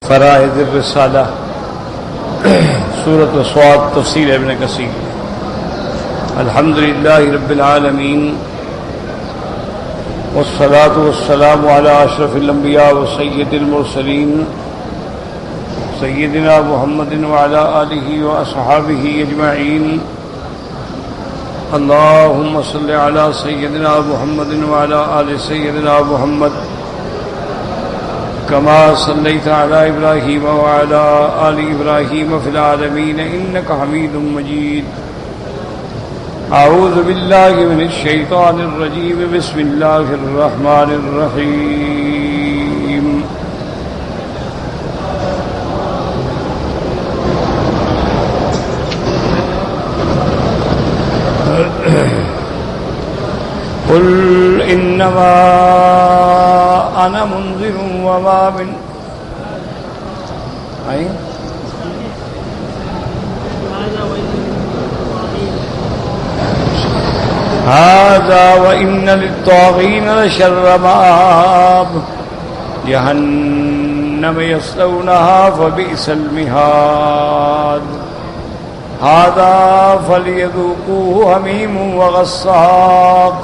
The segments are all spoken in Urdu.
فرائض الرسالہ سورۃ الصاد تفسیر ابن کثیر۔ الحمدللہ رب العالمین والصلاة والسلام علی اشرف الانبیاء وسید المرسلین سیدنا محمد وعلی آلہ واصحابہ اجمعین۔ اللہم صل علی سیدنا محمد وعلی آل سیدنا محمد كما صليت على إبراهيم وعلى آل إبراهيم في العالمين إنك حميد مجيد۔ أعوذ بالله من الشيطان الرجيم، بسم الله الرحمن الرحيم۔ قل إنما أنا منذر وما من هذا وإن للطاغين لشر مآب جهنم يصلونها فبئس المهاد هذا فليذوقوه حميم وغساق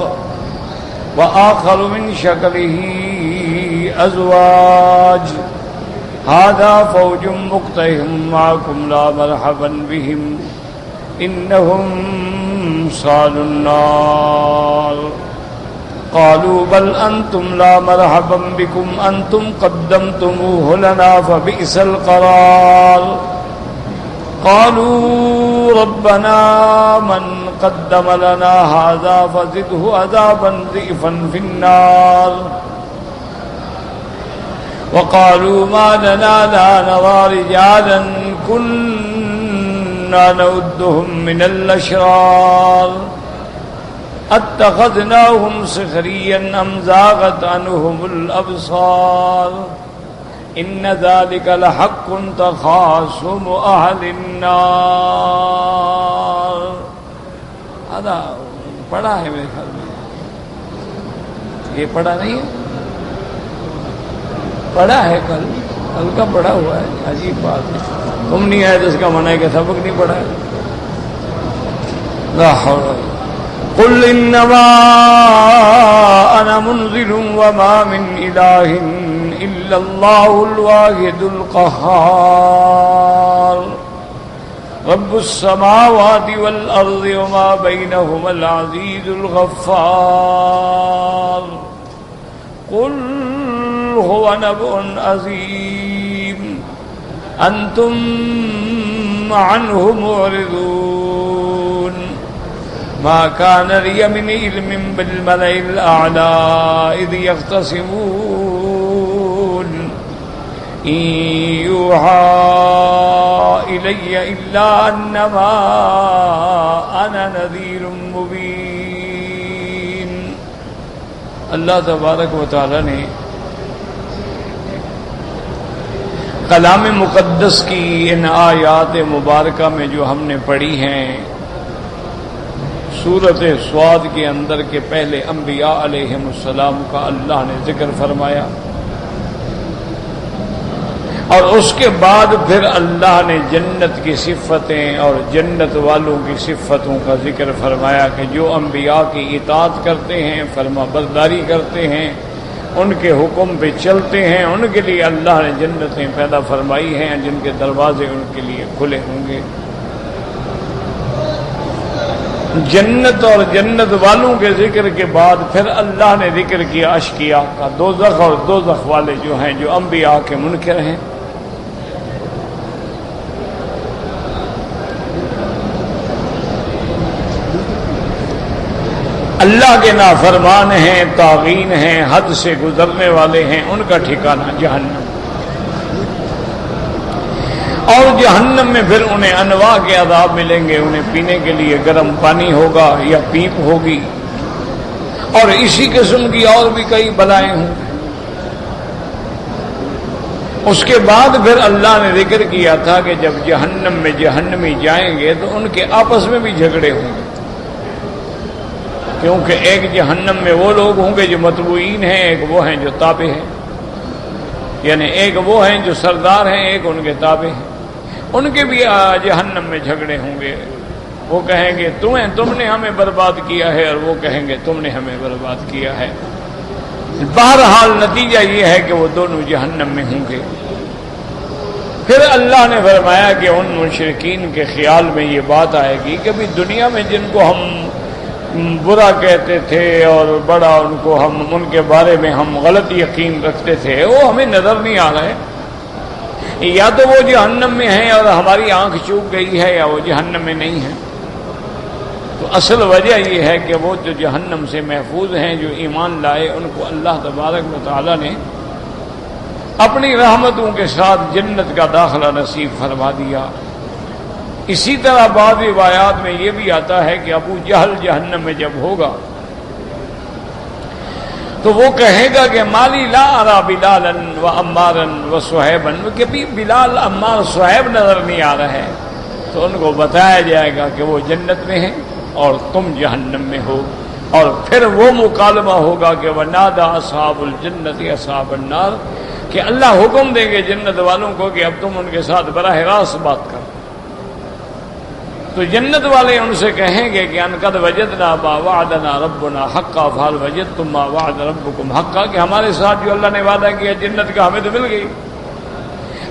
وآخر من شكله أزواج هذا فوج مقتحم معكم لا مرحبا بهم إنهم صالوا النار قالوا بل أنتم لا مرحبا بكم أنتم قدمتموه لنا فبئس القرار قالوا ربنا من قدم لنا هذا فزده عذابا ضعفا في النار وقالوا ما لنا لا نرى رجالا كنا نعدهم من الأشرار اتخذناهم سخريا أم زاغت عنهم الأبصار ان ذلك لحق تخاصم اهل النار۔ آدھا پڑھا ہے میرے خیال میں، یہ پڑھا نہیں ہے، پڑھا ہے کل کا پڑھا ہوا ہے۔ عجیب بات ہے، تم نہیں آئے تو اس کا منع ہے کہ سبق نہیں پڑھا ہے۔ لا حول ولا قوة۔ قل انما انا منذر وما من اله الا الله الواحد القهار رب السماوات والارض وما بينهما العزيز الغفار قل هو نبأ عظيم انتم عنه معرضون ما كان لي من علم بالملأ الأعلى إذ يختصمون إن يوحى إلي إلا أنما أنا نذير مبين۔ اللہ تبارک و تعالی نے کلام مقدس کی ان آیات مبارکہ میں جو ہم نے پڑھی ہیں، سورۃ صاد کے اندر کے پہلے انبیاء علیہم السلام کا اللہ نے ذکر فرمایا، اور اس کے بعد پھر اللہ نے جنت کی صفتیں اور جنت والوں کی صفتوں کا ذکر فرمایا کہ جو انبیاء کی اطاعت کرتے ہیں، فرما برداری کرتے ہیں، ان کے حکم پہ چلتے ہیں، ان کے لیے اللہ نے جنتیں پیدا فرمائی ہیں جن کے دروازے ان کے لیے کھلے ہوں گے۔ جنت اور جنت والوں کے ذکر کے بعد پھر اللہ نے ذکر کیا اشقیاء کا، دوزخ اور دوزخ والے جو ہیں، جو انبیاء کے منکر ہیں۔ اللہ کے نافرمان ہیں، طاغین ہیں، حد سے گزرنے والے ہیں، ان کا ٹھکانہ جہنم، اور جہنم میں پھر انہیں انواع کے عذاب ملیں گے، انہیں پینے کے لیے گرم پانی ہوگا یا پیپ ہوگی، اور اسی قسم کی اور بھی کئی بلائیں ہوں۔ اس کے بعد پھر اللہ نے ذکر کیا تھا کہ جب جہنم میں جہنمی جائیں گے تو ان کے آپس میں بھی جھگڑے ہوں گے، کیونکہ ایک جہنم میں وہ لوگ ہوں گے جو مطبوعین ہیں، ایک وہ ہیں جو تابع ہیں۔ یعنی ایک وہ ہیں جو سردار ہیں، ایک ان کے تابع ہیں، ان کے بھی جہنم میں جھگڑے ہوں گے۔ وہ کہیں گے تم نے ہمیں برباد کیا ہے، اور وہ کہیں گے تم نے ہمیں برباد کیا ہے۔ بہرحال نتیجہ یہ ہے کہ وہ دونوں جہنم میں ہوں گے۔ پھر اللہ نے فرمایا کہ ان مشرکین کے خیال میں یہ بات آئے گی کہ بھی دنیا میں جن کو ہم برا کہتے تھے اور بڑا ان کے بارے میں ہم غلط یقین رکھتے تھے، وہ ہمیں نظر نہیں آ رہے، یا تو وہ جہنم میں ہیں اور ہماری آنکھ چوک گئی ہے، یا وہ جہنم میں نہیں ہیں۔ تو اصل وجہ یہ ہے کہ وہ جو جہنم سے محفوظ ہیں، جو ایمان لائے، ان کو اللہ تبارک و تعالی نے اپنی رحمتوں کے ساتھ جنت کا داخلہ نصیب فرما دیا۔ اسی طرح بعض روایات میں یہ بھی آتا ہے کہ ابو جہل جہنم میں جب ہوگا تو وہ کہے گا کہ مالی لا ارا بلالا و عمارا و صہیبا، کہ بھی بلال، عمار، صہیب نظر نہیں آ رہے ہیں۔ تو ان کو بتایا جائے گا کہ وہ جنت میں ہیں اور تم جہنم میں ہو، اور پھر وہ مکالمہ ہوگا کہ وَنَادَى أَصْحَابُ الْجَنَّةِ أَصْحَابَ النَّارِ، کہ اللہ حکم دیں گے جنت والوں کو کہ اب تم ان کے ساتھ براہ راست بات کرو۔ تو جنت والے ان سے کہیں گے کہ ان قد وجدنا ما وعدنا ربنا حقا فهل وجدتم ما وعد ربكم حقا، کہ ہمارے ساتھ جو اللہ نے وعدہ کیا جنت کا ہمیں تو مل گئی،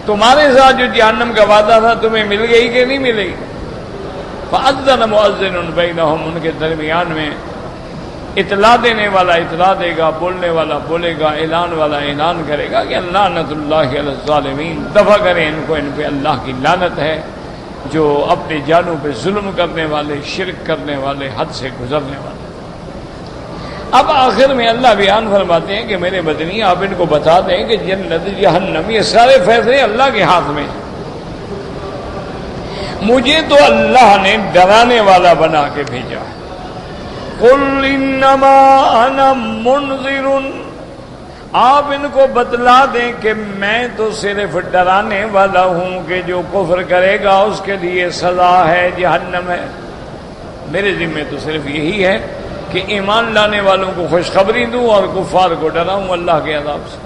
تمہارے ساتھ جو جہنم کا وعدہ تھا تمہیں مل گئی کہ نہیں ملے گی؟ فأذن مؤذن بینہم، ان کے درمیان میں اطلاع دینے والا اطلاع دے گا، بولنے والا بولے گا، اعلان والا اعلان کرے گا کہ لعنت اللہ علی الظالمین، دفع کریں ان کو، ان پہ اللہ کی لعنت ہے، جو اپنی جانوں پہ ظلم کرنے والے، شرک کرنے والے، حد سے گزرنے والے۔ اب آخر میں اللہ بیان فرماتے ہیں کہ میرے مدنی آپ ان کو بتا دیں کہ جنت جہنم یہ سارے فیصلے اللہ کے ہاتھ میں ہیں۔ مجھے تو اللہ نے ڈرانے والا بنا کے بھیجا ہے۔ قل انما انا منذر، آپ ان کو بتلا دیں کہ میں تو صرف ڈرانے والا ہوں کہ جو کفر کرے گا اس کے لیے سزا ہے، جہنم ہے۔ میرے ذمہ تو صرف یہی ہے کہ ایمان لانے والوں کو خوشخبری دوں اور کفار کو ڈراؤں اللہ کے عذاب سے۔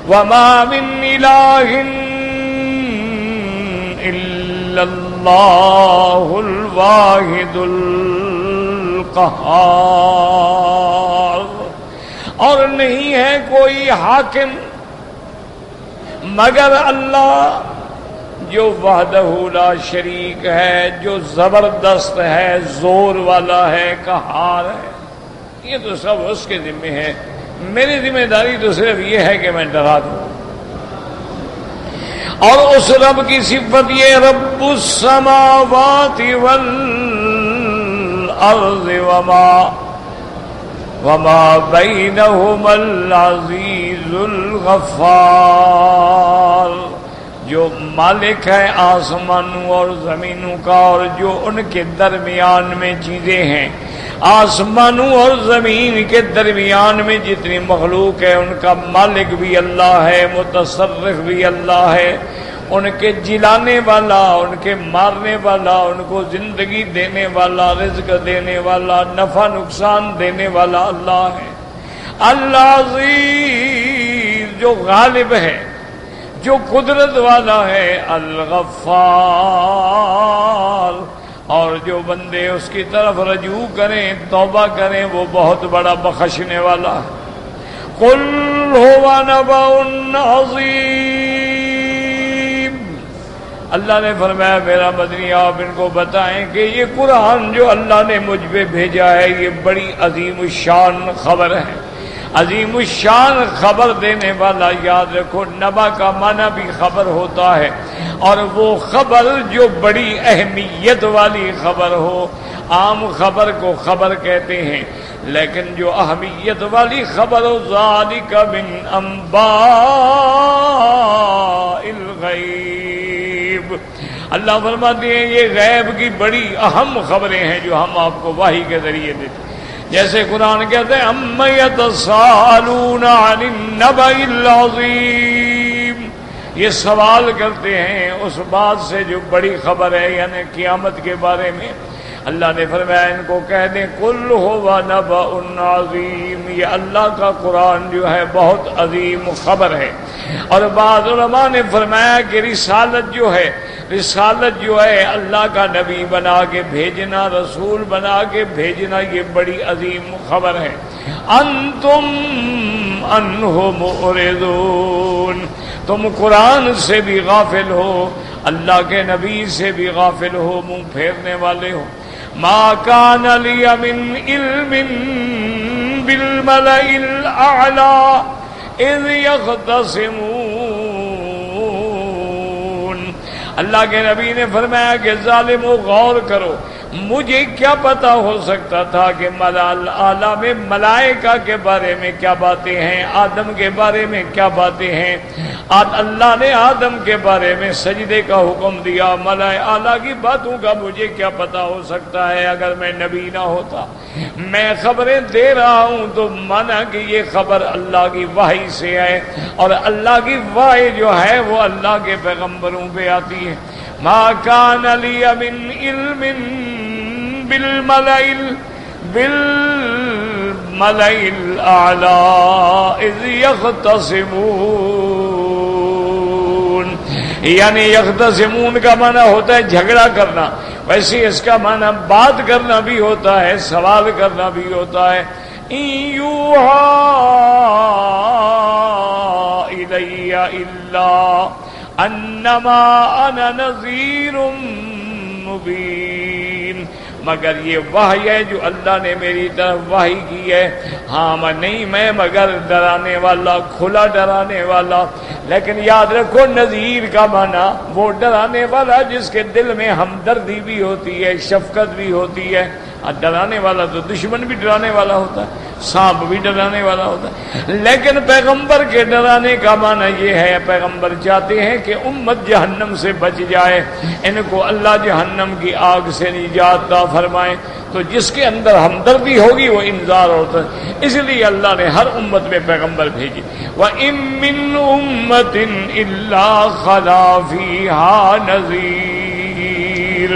وما من الہ الا اللہ الواحد القہار، اور نہیں ہے کوئی حاکم مگر اللہ، جو وحدہ لا شریک ہے، جو زبردست ہے، زور والا ہے، قہار ہے۔ یہ تو سب اس کے ذمہ ہے، میری ذمہ داری تو صرف یہ ہے کہ میں ڈرا دوں۔ اور اس رب کی صفت یہ رب السماوات والارض وما بینہما العزیز الغفار، جو مالک ہے آسمانوں اور زمینوں کا اور جو ان کے درمیان میں چیزیں ہیں، آسمانوں اور زمین کے درمیان میں جتنی مخلوق ہے ان کا مالک بھی اللہ ہے، متصرف بھی اللہ ہے، ان کے جلانے والا، ان کے مارنے والا، ان کو زندگی دینے والا، رزق دینے والا، نفع نقصان دینے والا اللہ ہے۔ اللہ عزیز جو غالب ہے، جو قدرت والا ہے، الغفار، اور جو بندے اس کی طرف رجوع کریں، توبہ کریں، وہ بہت بڑا بخشنے والا ہے۔ قل هو نبأ عظیم، اللہ نے فرمایا میرا مدنی آپ ان کو بتائیں کہ یہ قرآن جو اللہ نے مجھ پہ بھیجا ہے یہ بڑی عظیم الشان خبر ہے۔ عظیم الشان خبر دینے والا، یاد رکھو نبا کا معنی بھی خبر ہوتا ہے، اور وہ خبر جو بڑی اہمیت والی خبر ہو۔ عام خبر کو خبر کہتے ہیں، لیکن جو اہمیت والی خبر ہو، ذالک من انباء الغیب، اللہ فرماتے ہیں یہ غیب کی بڑی اہم خبریں ہیں جو ہم آپ کو وحی کے ذریعے دیتے ہیں۔ جیسے قرآن کہتے ہیں اَمَّ يَتَسَاءَلُونَ عَنِ النَّبَإِ الْعَظِيمِ، یہ سوال کرتے ہیں اس بات سے جو بڑی خبر ہے، یعنی قیامت کے بارے میں۔ اللہ نے فرمایا ان کو کہہ دیں قل هو نبأ عظیم، یہ اللہ کا قرآن جو ہے بہت عظیم خبر ہے۔ اور بعض علماء نے فرمایا کہ رسالت جو ہے اللہ کا نبی بنا کے بھیجنا، رسول بنا کے بھیجنا، یہ بڑی عظیم خبر ہے۔ انتم عنہ معرضون، تم قرآن سے بھی غافل ہو، اللہ کے نبی سے بھی غافل ہو، منہ پھیرنے والے ہو۔ ما کان لی من علم بالملئ الاعلی اذ یختصمون، اللہ کے نبی نے فرمایا کہ ظالمو غور کرو، مجھے کیا پتا ہو سکتا تھا کہ ملا اعلیٰ میں ملائکہ کے بارے میں کیا باتیں ہیں، آدم کے بارے میں کیا باتیں ہیں۔ اللہ نے آدم کے بارے میں سجدے کا حکم دیا، ملا اعلیٰ کی باتوں کا مجھے کیا پتا ہو سکتا ہے اگر میں نبی نہ ہوتا۔ میں خبریں دے رہا ہوں تو مانا کہ یہ خبر اللہ کی وحی سے ہے، اور اللہ کی وحی جو ہے وہ اللہ کے پیغمبروں پہ آتی ہے۔ ما کان لی من علم بالملئ الاعلی اذ یختصمون، یعنی یختصمون کا معنی ہوتا ہے جھگڑا کرنا، ویسے اس کا معنی بات کرنا بھی ہوتا ہے، سوال کرنا بھی ہوتا ہے۔ ان یوحی الی الا انما انا نذیر مبین، مگر یہ وحی ہے جو اللہ نے میری طرف وحی کی ہے، ہاں میں مگر ڈرانے والا، کھلا ڈرانے والا۔ لیکن یاد رکھو نذیر کا معنی وہ ڈرانے والا جس کے دل میں ہمدردی بھی ہوتی ہے، شفقت بھی ہوتی ہے۔ ڈرانے والا تو دشمن بھی ڈرانے والا ہوتا ہے، سانپ بھی ڈرانے والا ہوتا ہے، لیکن پیغمبر کے ڈرانے کا معنی یہ ہے پیغمبر چاہتے ہیں کہ امت جہنم سے بچ جائے، ان کو اللہ جہنم کی آگ سے نجات عطا فرمائے۔ تو جس کے اندر ہمدردی ہوگی وہ انذار ہوتا ہے، اس لیے اللہ نے ہر امت میں پیغمبر بھیجی۔ وَإِن مِّنْ أُمَّةٍ إِلَّا خَلَا فِيهَا نَذِيرٌ۔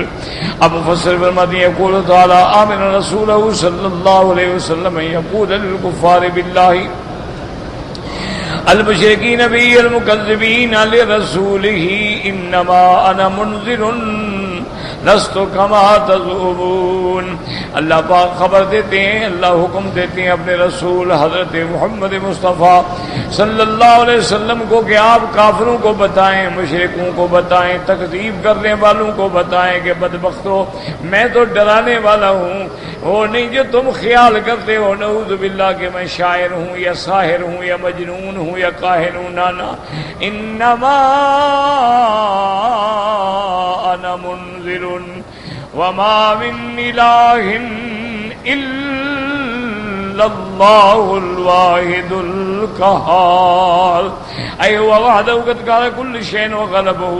اب مفسر فرماتے ہیں یقول تعالی آمن رسولہ صلی اللہ علیہ وسلم یقول للکفار باللہ المشرکین بی المکذبین لرسولہ انما انا منذر لست کما تزعمون۔ اللہ پاک خبر دیتے ہیں، اللہ حکم دیتے ہیں اپنے رسول حضرت محمد مصطفیٰ صلی اللہ علیہ وسلم کو کہ آپ کافروں کو بتائیں، مشرکوں کو بتائیں، تکذیب کرنے والوں کو بتائیں کہ بدبختو میں تو ڈرانے والا ہوں، وہ نہیں جو تم خیال کرتے ہو نعوذ باللہ کہ میں شاعر ہوں یا ساحر ہوں یا مجنون ہوں یا کاہن ہوں، نانا انما انا منذر وما من الہ الا اللہ الواحد القہار۔ اے ہوا وحدہ قد کان کل شیء وغلبہ،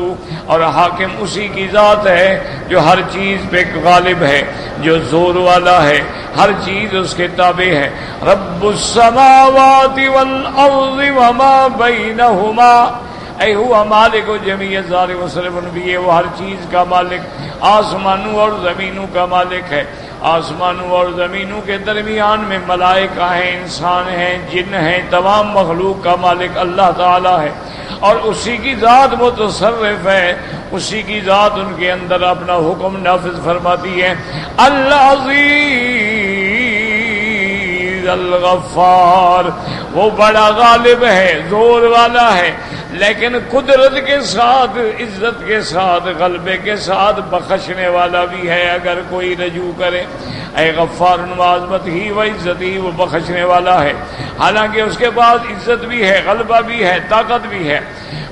اور حاکم اسی کی ذات ہے جو ہر چیز پہ غالب ہے، جو زور والا ہے، ہر چیز اس کے تابع ہے۔ رب السماوات والارض وما بینہما، اے ہوا مالک و جمیع ذار و صرف بھی، وہ ہر چیز کا مالک، آسمانوں اور زمینوں کا مالک ہے۔ آسمانوں اور زمینوں کے درمیان میں ملائکہ ہیں، انسان ہیں، جن ہیں، تمام مخلوق کا مالک اللہ تعالی ہے، اور اسی کی ذات متصرف ہے، اسی کی ذات ان کے اندر اپنا حکم نافذ فرماتی ہے۔ العزیز الغفار، وہ بڑا غالب ہے، زور والا ہے، لیکن قدرت کے ساتھ، عزت کے ساتھ، غلبے کے ساتھ بخشنے والا بھی ہے اگر کوئی رجوع کرے۔ اے غفار عظمت ہی و عزت ہی، وہ بخشنے والا ہے، حالانکہ اس کے بعد عزت بھی ہے، غلبہ بھی ہے، طاقت بھی ہے۔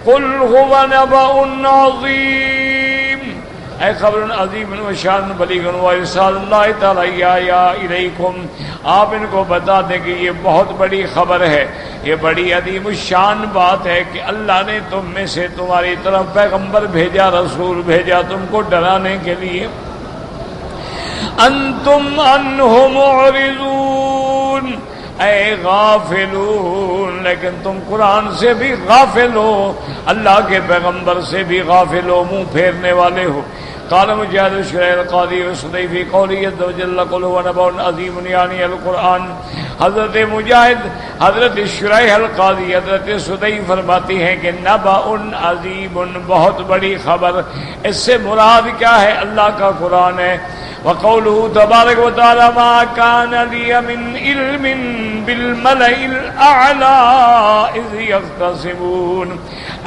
قل هو نبأ عظیم، اے خبر عظیم و شان بلیغ و ارسال اللہ تعالی الیکم، آپ ان کو بتا دیں کہ یہ بہت بڑی خبر ہے، یہ بڑی عظیم الشان بات ہے کہ اللہ نے تم میں سے تمہاری طرف پیغمبر بھیجا، رسول بھیجا تم کو ڈرانے کے لیے۔ انتم عنہ معرضون، اے غافلون، لیکن تم قرآن سے بھی غافل ہو، اللہ کے پیغمبر سے بھی غافل ہو، منہ پھیرنے والے ہو۔ قال مجاہد شریح القاضی وسدی فی قولی عز وجل قل هو نبأ عظیم یعنی القرآن۔ حضرت مجاہد، حضرت شریح القاضی، حضرت سدی فرماتی ہیں کہ نبأ عظیم، بہت بڑی خبر، اس سے مراد کیا ہے؟ اللہ کا قرآن ہے۔ وقوله تبارک و تعالی ما كان لي من علم بالملئ الاعلى اذ يختصمون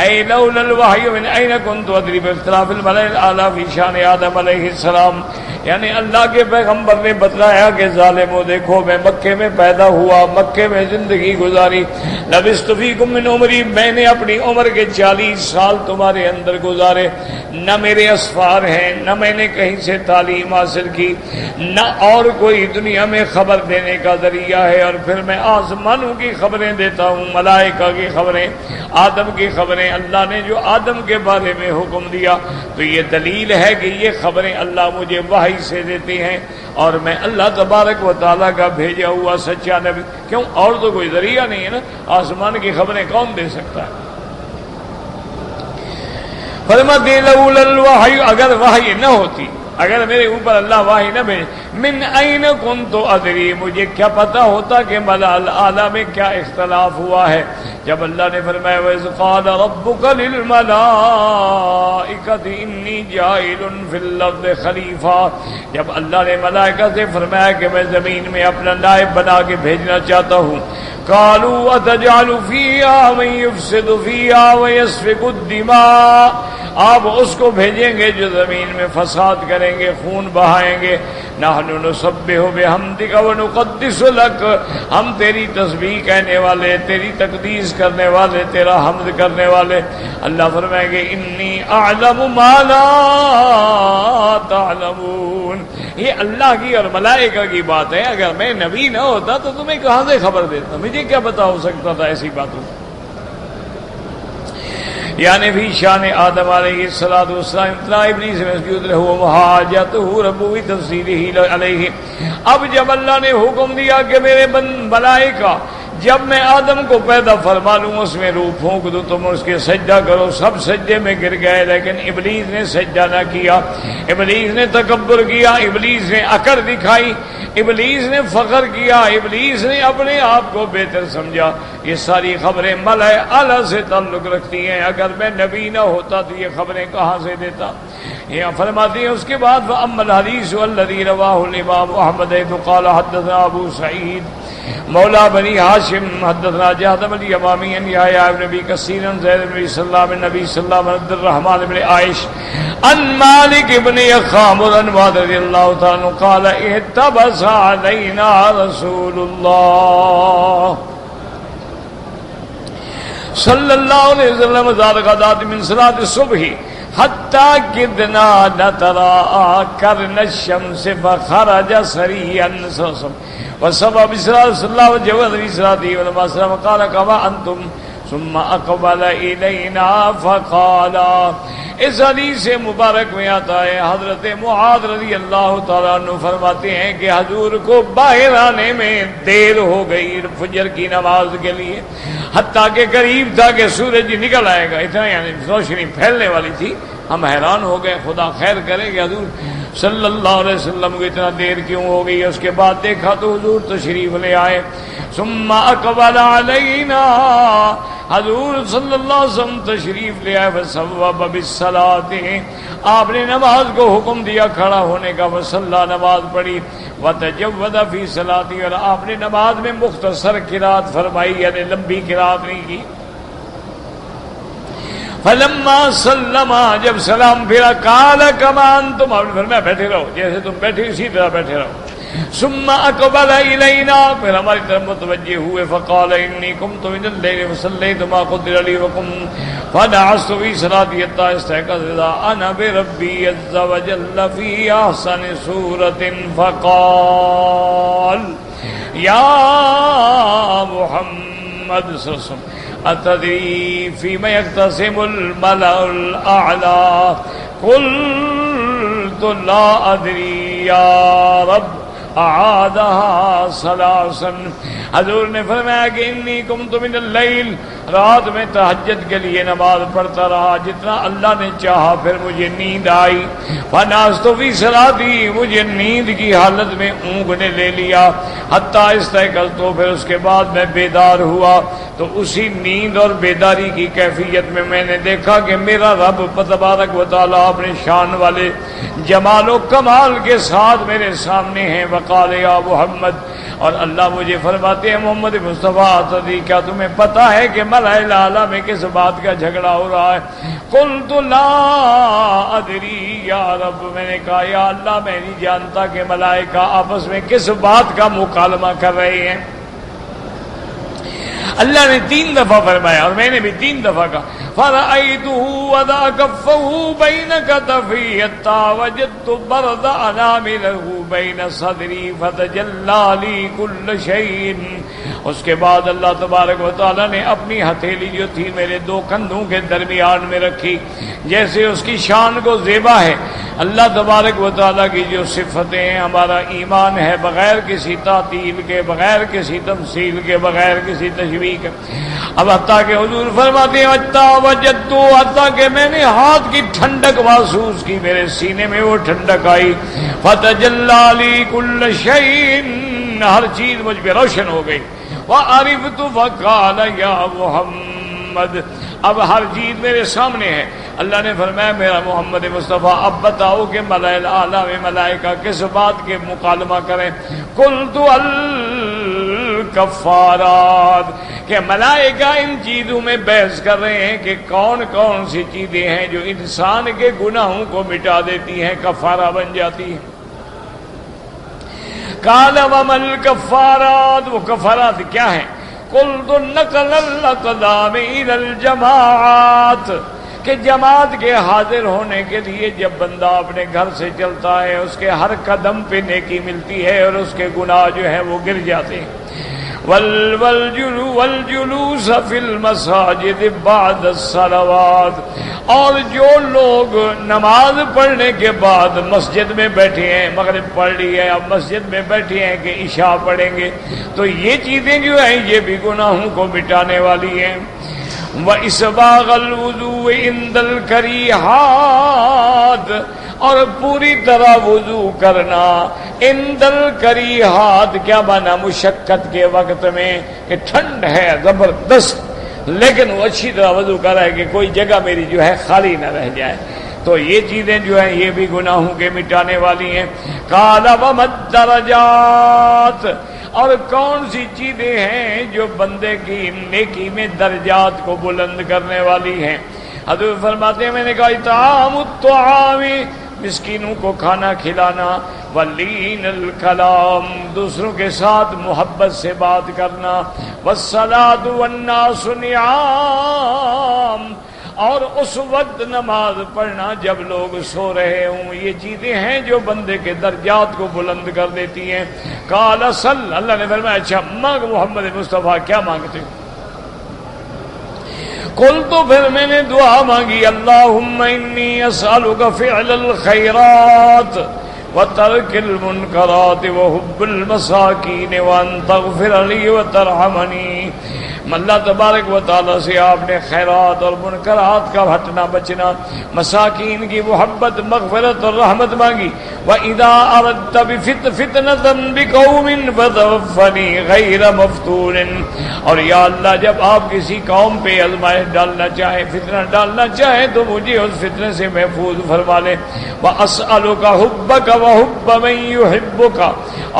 اي لولا الوحي من اين كنت ادري باختلاف الملئ الاعلى في شان آدم علیہ السلام۔ یعنی اللہ کے پیغمبر نے بتلایا کہ ظالموں دیکھو، میں مکے میں پیدا ہوا، مکے میں زندگی گزاری، لبثت فیکم من عمری، میں نے اپنی عمر کے 40 سال تمہارے اندر گزارے، نہ میرے اسفار ہیں، نہ میں نے کہیں سے تعلیم حاصل کی، نہ اور کوئی دنیا میں خبر دینے کا ذریعہ ہے، اور پھر میں آسمانوں کی خبریں دیتا ہوں، ملائکہ کی خبریں، آدم کی خبریں۔ اللہ نے جو آدم کے بارے میں حکم دیا تو یہ دلیل ہے کہ یہ خبریں اللہ مجھے وحی سے دیتی ہیں، اور میں اللہ تبارک و تعالیٰ کا بھیجا ہوا سچا نبی۔ کیوں؟ اور تو کوئی ذریعہ نہیں ہے نا، آسمان کی خبریں کون دے سکتا ہے؟ فرماتے لولا الوحی، اگر وحی نہ ہوتی، اگر میرے اوپر اللہ وحی نہ بھیجے، من این کنت ادری، مجھے کیا پتا ہوتا کہ ملا الاعلی میں کیا اختلاف ہوا ہے۔ جب اللہ نے فرمایا وَإِذْ قَالَ رَبُّكَ لِلْمَلَائِكَةِ إِنِّي جَاعِلٌ فِي الْأَرْضِ خَلِيفَةً، جب اللہ نے ملائکہ سے فرمایا کہ میں زمین میں اپنا نائب بنا کے بھیجنا چاہتا ہوں، قالوا اتجعل فيها من يفسد فيها ويسفك الدماء، آپ اس کو بھیجیں گے جو زمین میں فساد کریں گے، خون بہائیں گے۔ نحن نسبح بحمدک ونقدس لک، ہم تیری تسبیح کہنے والے، تیری تقدیس کرنے والے، تیرا حمد کرنے والے۔ اللہ فرمائیں گے انی اعلم ما لا تعلمون، یہ اللہ کی اور ملائکہ کی بات ہے، اگر میں نبی نہ ہوتا تو تمہیں کہاں سے خبر دیتا، مجھے کیا پتا ہو سکتا تھا ایسی باتوں۔ یعنی فی شان آدم علیہ الصلوۃ والسلام اطلاع ابلیس مسجود له ومحاجته ربه تفسیرہ علیہ۔ اب جب اللہ نے حکم دیا کہ میرے ملائکہ جب میں آدم کو پیدا فرما لوں اس میں روح پھونک دوں تم اس کے سجدہ کرو، سب سجدے میں گر گئے، لیکن ابلیس نے سجدہ نہ کیا، ابلیس نے تکبر کیا، ابلیس نے اکڑ دکھائی، ابلیس نے فخر کیا، ابلیس نے اپنے آپ کو بہتر سمجھا۔ یہ ساری خبریں ملائے اعلیٰ سے تعلق رکھتی ہیں، اگر میں نبی نہ ہوتا تو یہ خبریں کہاں سے دیتا۔ یہاں فرماتی ہیں اس کے بعد وَأَمَّا الْحَدِيثُ الَّذِي رَوَاهُ الْإِمَامُ أَحْمَدُ قَالَ حَدَّثَنَا أَبُو سعيد مولا بني هاشم حدثنا جهدم اليمامي ان يحيى بن ابي كثير زيد بن سلام النبي صلى الله عليه وسلم عبد الرحمن بن عائش ان مالك بن يخام رضي الله تعالى عنه قال اهتبس علينا رسول الله صلى الله عليه وسلم ذات غداة من صلاة الصبح حتى كدنا نتراءى كرن الشمس فخرج سريعا وسبب صلى الله عليه وسلم ولما سلم قال كما أنتم ثم أقبل إلينا فقال۔ اس حدیث مبارک میں آتا ہے حضرت معاذ رضی اللہ تعالیٰ عنہ فرماتے ہیں کہ حضور کو باہر آنے میں دیر ہو گئی فجر کی نماز کے لیے، حتیٰ کہ قریب تھا کہ سورج نکل آئے گا، اتنا یعنی روشنی پھیلنے والی تھی۔ ہم حیران ہو گئے، خدا خیر کرے کہ حضور صلی اللہ علیہ وسلم کو اتنا دیر کیوں ہو گئی۔ اس کے بعد دیکھا تو حضور تشریف لے آئے، ثم اقبل علینا، حضور صلی اللہ علیہ وسلم تشریف لے آئے، فصوب بالصلاۃ، آپ نے نماز کو حکم دیا کھڑا ہونے کا، وصلی، نماز پڑھی، وتجود فی صلاتی، اور آپ نے نماز میں مختصر قرات فرمائی، یعنی لمبی قرات نہیں کی۔ فلما سلم، جب سلام پھرا، قال کما انتم، آپ نے فرمایا بیٹھے رہو، جیسے تم بیٹھے اسی طرح بیٹھے رہو۔ ثم اقبل الینا، پھر ہماری طرف متوجہ ہوئے، فقال انی قمت من الليل فصليت ما قدر لي وقمت فنعست في صلاتي حتى استيقظت اذا انا بربي عز وجل في احسن سورة فقال يا محمد صلی اللہ علیہ وسلم اتدری فيما يقتسم الملأ الأعلى قلت لا أدري يا رب اعادها ثلاثا. حضور نے فرمایا کہ انی قمت من اللیل، رات میں تہجد کے لیے نماز پڑھتا رہا جتنا اللہ نے چاہا، پھر مجھے نیند آئی. فناست فی صلاتی، مجھے نیند کی حالت میں اونگ نے لے لیا. حتی استيقظت، پھر اس کے بعد میں بیدار ہوا. تو اسی نیند اور بیداری کی کیفیت میں نے دیکھا کہ میرا رب تبارک و تعالیٰ اپنے شان والے جمال و کمال کے ساتھ میرے سامنے ہیں. وقال یا محمد، اور اللہ مجھے فرماتے ہیں محمد مصطفیٰ صدیق، کیا تمہیں پتہ ہے کہ ملائکہ اعلیٰ میں کس بات کا جھگڑا ہو رہا ہے؟ قلت لا ادری یا رب، میں نے کہا یا اللہ میں نہیں جانتا کہ ملائکہ آپس میں کس بات کا مکالمہ کر رہے ہیں. اللہ نے 3 دفعہ فرمایا اور میں نے بھی 3 دفعہ کہا. فرأيته وضع كفه بين كتفي حتى وجدت برد أنامله بين صدري فتجلى لي كل شيء. اس کے بعد اللہ تبارک و تعالیٰ نے اپنی ہتھیلی جو تھی میرے 2 کندھوں کے درمیان میں رکھی. جیسے اس کی شان کو زیبا ہے اللہ تبارک و تعالیٰ کی جو صفتیں ہیں، ہمارا ایمان ہے بغیر کسی تعطیل کے، بغیر کسی تمثیل کے، بغیر کسی تشبیہ کے. اب حتیٰ کہ حضور فرماتے ہیں حتیٰ کہ میں نے ہاتھ کی ٹھنڈک محسوس کی، میرے سینے میں وہ ٹھنڈک آئی. فتجلی لی کل شیء، ہر چیز مجھ پہ روشن ہو گئی. وعرفت فقال یا محمد، اب ہر چیز میرے سامنے ہے. اللہ نے فرمایا میرا محمد مصطفیٰ اب بتاؤ کہ ملائکہ اعلیٰ میں ملائکہ کس بات کے مکالمہ کریں. قلت الکفارات، کہ ملائکہ ان چیزوں میں بحث کر رہے ہیں کہ کون کون سی چیزیں ہیں جو انسان کے گناہوں کو مٹا دیتی ہیں، کفارہ بن جاتی ہیں. قال وما الکفارات، وہ کفارات کیا ہیں؟ قلت نقل الاقدام الى الجماعات، کہ جماعت کے حاضر ہونے کے لیے جب بندہ اپنے گھر سے چلتا ہے اس کے ہر قدم پہ نیکی ملتی ہے اور اس کے گناہ جو ہیں وہ گر جاتے ہیں. والجلوس فی المساجد بعد الصلوات، اور جو لوگ نماز پڑھنے کے بعد مسجد میں بیٹھے ہیں، مغرب پڑھ لی ہے اب مسجد میں بیٹھے ہیں کہ عشاء پڑھیں گے، تو یہ چیزیں جو ہیں یہ بھی گناہوں کو مٹانے والی ہیں. وَإِسْبَاغَ الْوُضُوءِ عِنْدَ الْكَرِيهَاتِ، اور پوری طرح وضو کرنا عند الکریہات، کیا مانا؟ مشقت کے وقت میں کہ ٹھنڈ ہے زبردست لیکن وہ اچھی طرح وضو کر رہا ہے کہ کوئی جگہ میری جو ہے خالی نہ رہ جائے. تو یہ چیزیں جو ہیں یہ بھی گناہوں کے مٹانے والی ہیں. قال وما الدرجات، اور کون سی چیزیں ہیں جو بندے کی نیکی میں درجات کو بلند کرنے والی ہیں؟ حضور فرماتے ہیں میں نے کہا اطعام الطعام، مسکینوں کو کھانا کھلانا. ولین الکلام، دوسروں کے ساتھ محبت سے بات کرنا. والصلاۃ والناس نعام، اور اس وقت نماز پڑھنا جب لوگ سو رہے ہوں. یہ چیزیں ہیں جو بندے کے درجات کو بلند کر دیتی ہیں. قال صل، اللہ نے فرمایا اچھا مانگ محمد مصطفیٰ کیا مانگتے ہو؟ قل تو پھر میں نے دعا مانگی اللہم انی اسألک فعل الخیرات وترک المنکرات وحب المساکین وان تغفر لی وترحمنی. اللہ تبارک و تعالیٰ سے آپ نے خیرات اور منکرات کا ہٹنا بچنا، مساکین کی محبت، مغفرت اور رحمت مانگی. وَإِذَا أَرَدْتَ فِتْنَةً بِقَوْمٍ فَتَوَفَّنِي غَيْرَ مَفْتُونٍ، اور یا اللہ جب آپ کسی قوم پہ آزمائش ڈالنا چاہیں، فتنہ ڈالنا چاہیں تو مجھے اس فتنے سے محفوظ فرما لیں. وَأَسْأَلُكَ حُبَّكَ وَحُبَّ مَن يُحِبُّكَ،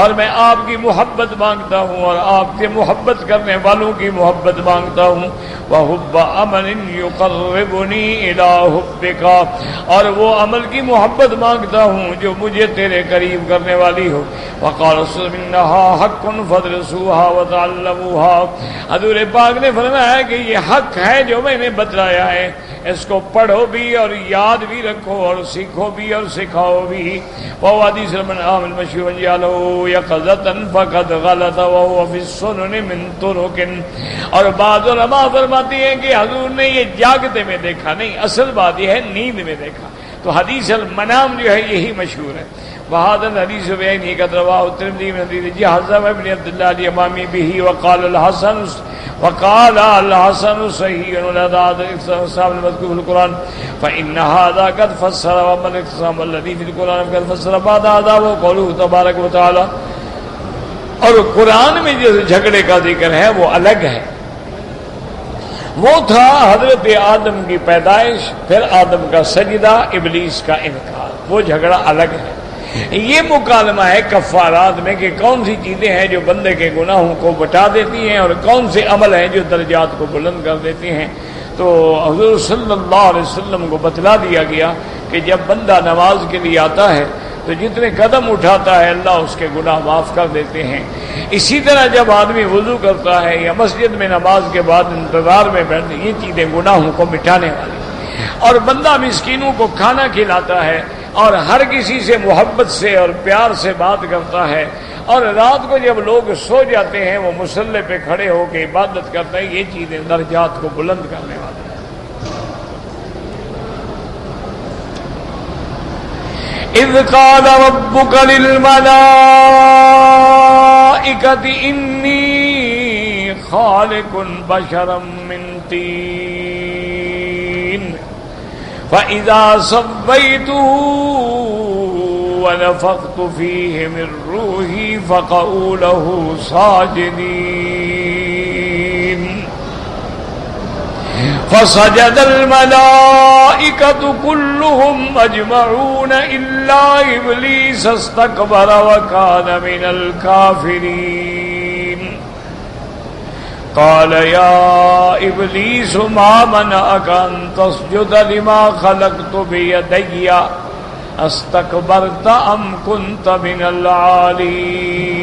اور میں آپ کی محبت مانگتا ہوں اور آپ سے محبت کرنے والوں کی محبت مانگتا ہوں. وَحُبَّ عَمَلٍ يُقَرِّبُنِي إِلَىٰ حُبِّكَ، اور وہ عمل کی محبت مانگتا ہوں جو مجھے تیرے قریب کرنے والی ہو. وقال إنها حق فادرسوها وتعلموها، حضور پاک نے فرمایا کہ یہ حق ہے جو میں نے بتلایا ہے، اس کو پڑھو بھی اور یاد بھی رکھو اور سیکھو بھی اور سکھاؤ بھی. وهو حدیث من عامل مشهور جعله يقظة فقد غلط وهو في السنن من طرق. اور بعض علماء فرماتے ہیں کہ حضور نے یہ جاگتے میں دیکھا نہیں، اصل بات یہ ہے نیند میں دیکھا. تو حدیث المنام جو ہے یہی مشہور ہے. وهذا الحديث بعينه قد رواه الترمذي من حديث جهز بن عبد الله اليمامي به وقال الحسن صحيح ولا صاحب المذكور في القرآن فإن هذا قد فسر وما الاقسام الذي في القرآن قد فسر بعد هذا وقوله تبارك وتعالى. اور قرآن میں جو جھگڑے کا ذکر ہے وہ الگ ہے. وہ تھا حضرت آدم کی پیدائش، پھر آدم کا سجدہ، ابلیس کا انکار، وہ جھگڑا الگ ہے. یہ مکالمہ ہے کفارات میں کہ کون سی چیزیں ہیں جو بندے کے گناہوں کو بٹا دیتی ہیں اور کون سے عمل ہیں جو درجات کو بلند کر دیتے ہیں. تو حضور صلی اللہ علیہ وسلم کو بتلا دیا گیا کہ جب بندہ نماز کے لیے آتا ہے تو جتنے قدم اٹھاتا ہے اللہ اس کے گناہ معاف کر دیتے ہیں. اسی طرح جب آدمی وضو کرتا ہے یا مسجد میں نماز کے بعد انتظار میں بیٹھتے، یہ چیزیں گناہوں کو مٹانے والی. اور بندہ مسکینوں کو کھانا کھلاتا ہے اور ہر کسی سے محبت سے اور پیار سے بات کرتا ہے، اور رات کو جب لوگ سو جاتے ہیں وہ مصلی پہ کھڑے ہو کے عبادت کرتے ہیں. یہ چیزیں درجات کو بلند کرنے والی. اذ قال ربك للملائكة إني خالق بشرا من طين فإذا سويته ونفخت فيه من روحي فقعوا له ساجدين فسجد الملائكة كلهم أجمعون إلا إبليس استكبر وكان من الكافرين. قال يا إبليس ما منعك أن تسجد لما خلقت بيدي استكبرت أم كنت من العالين.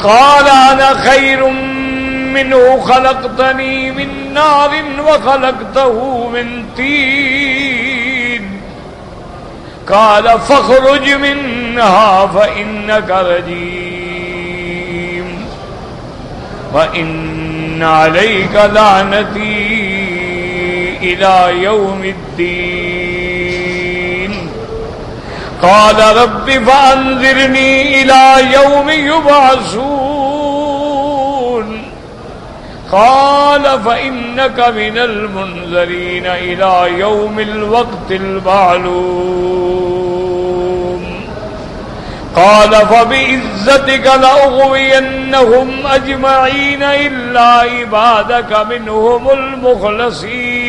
قال أنا خير منه خلقتني من نار وخلقته من طين. قال فاخرج منها فإنك رجيم وإن عليك لعنتي إلى يوم الدين. قال رب فأنذرني إلى يوم يبعثون. قال فإنك من المنذرين إلى يوم الوقت المعلوم. قال فبعزتك لأغوينهم أجمعين إلا عبادك منهم المخلصين.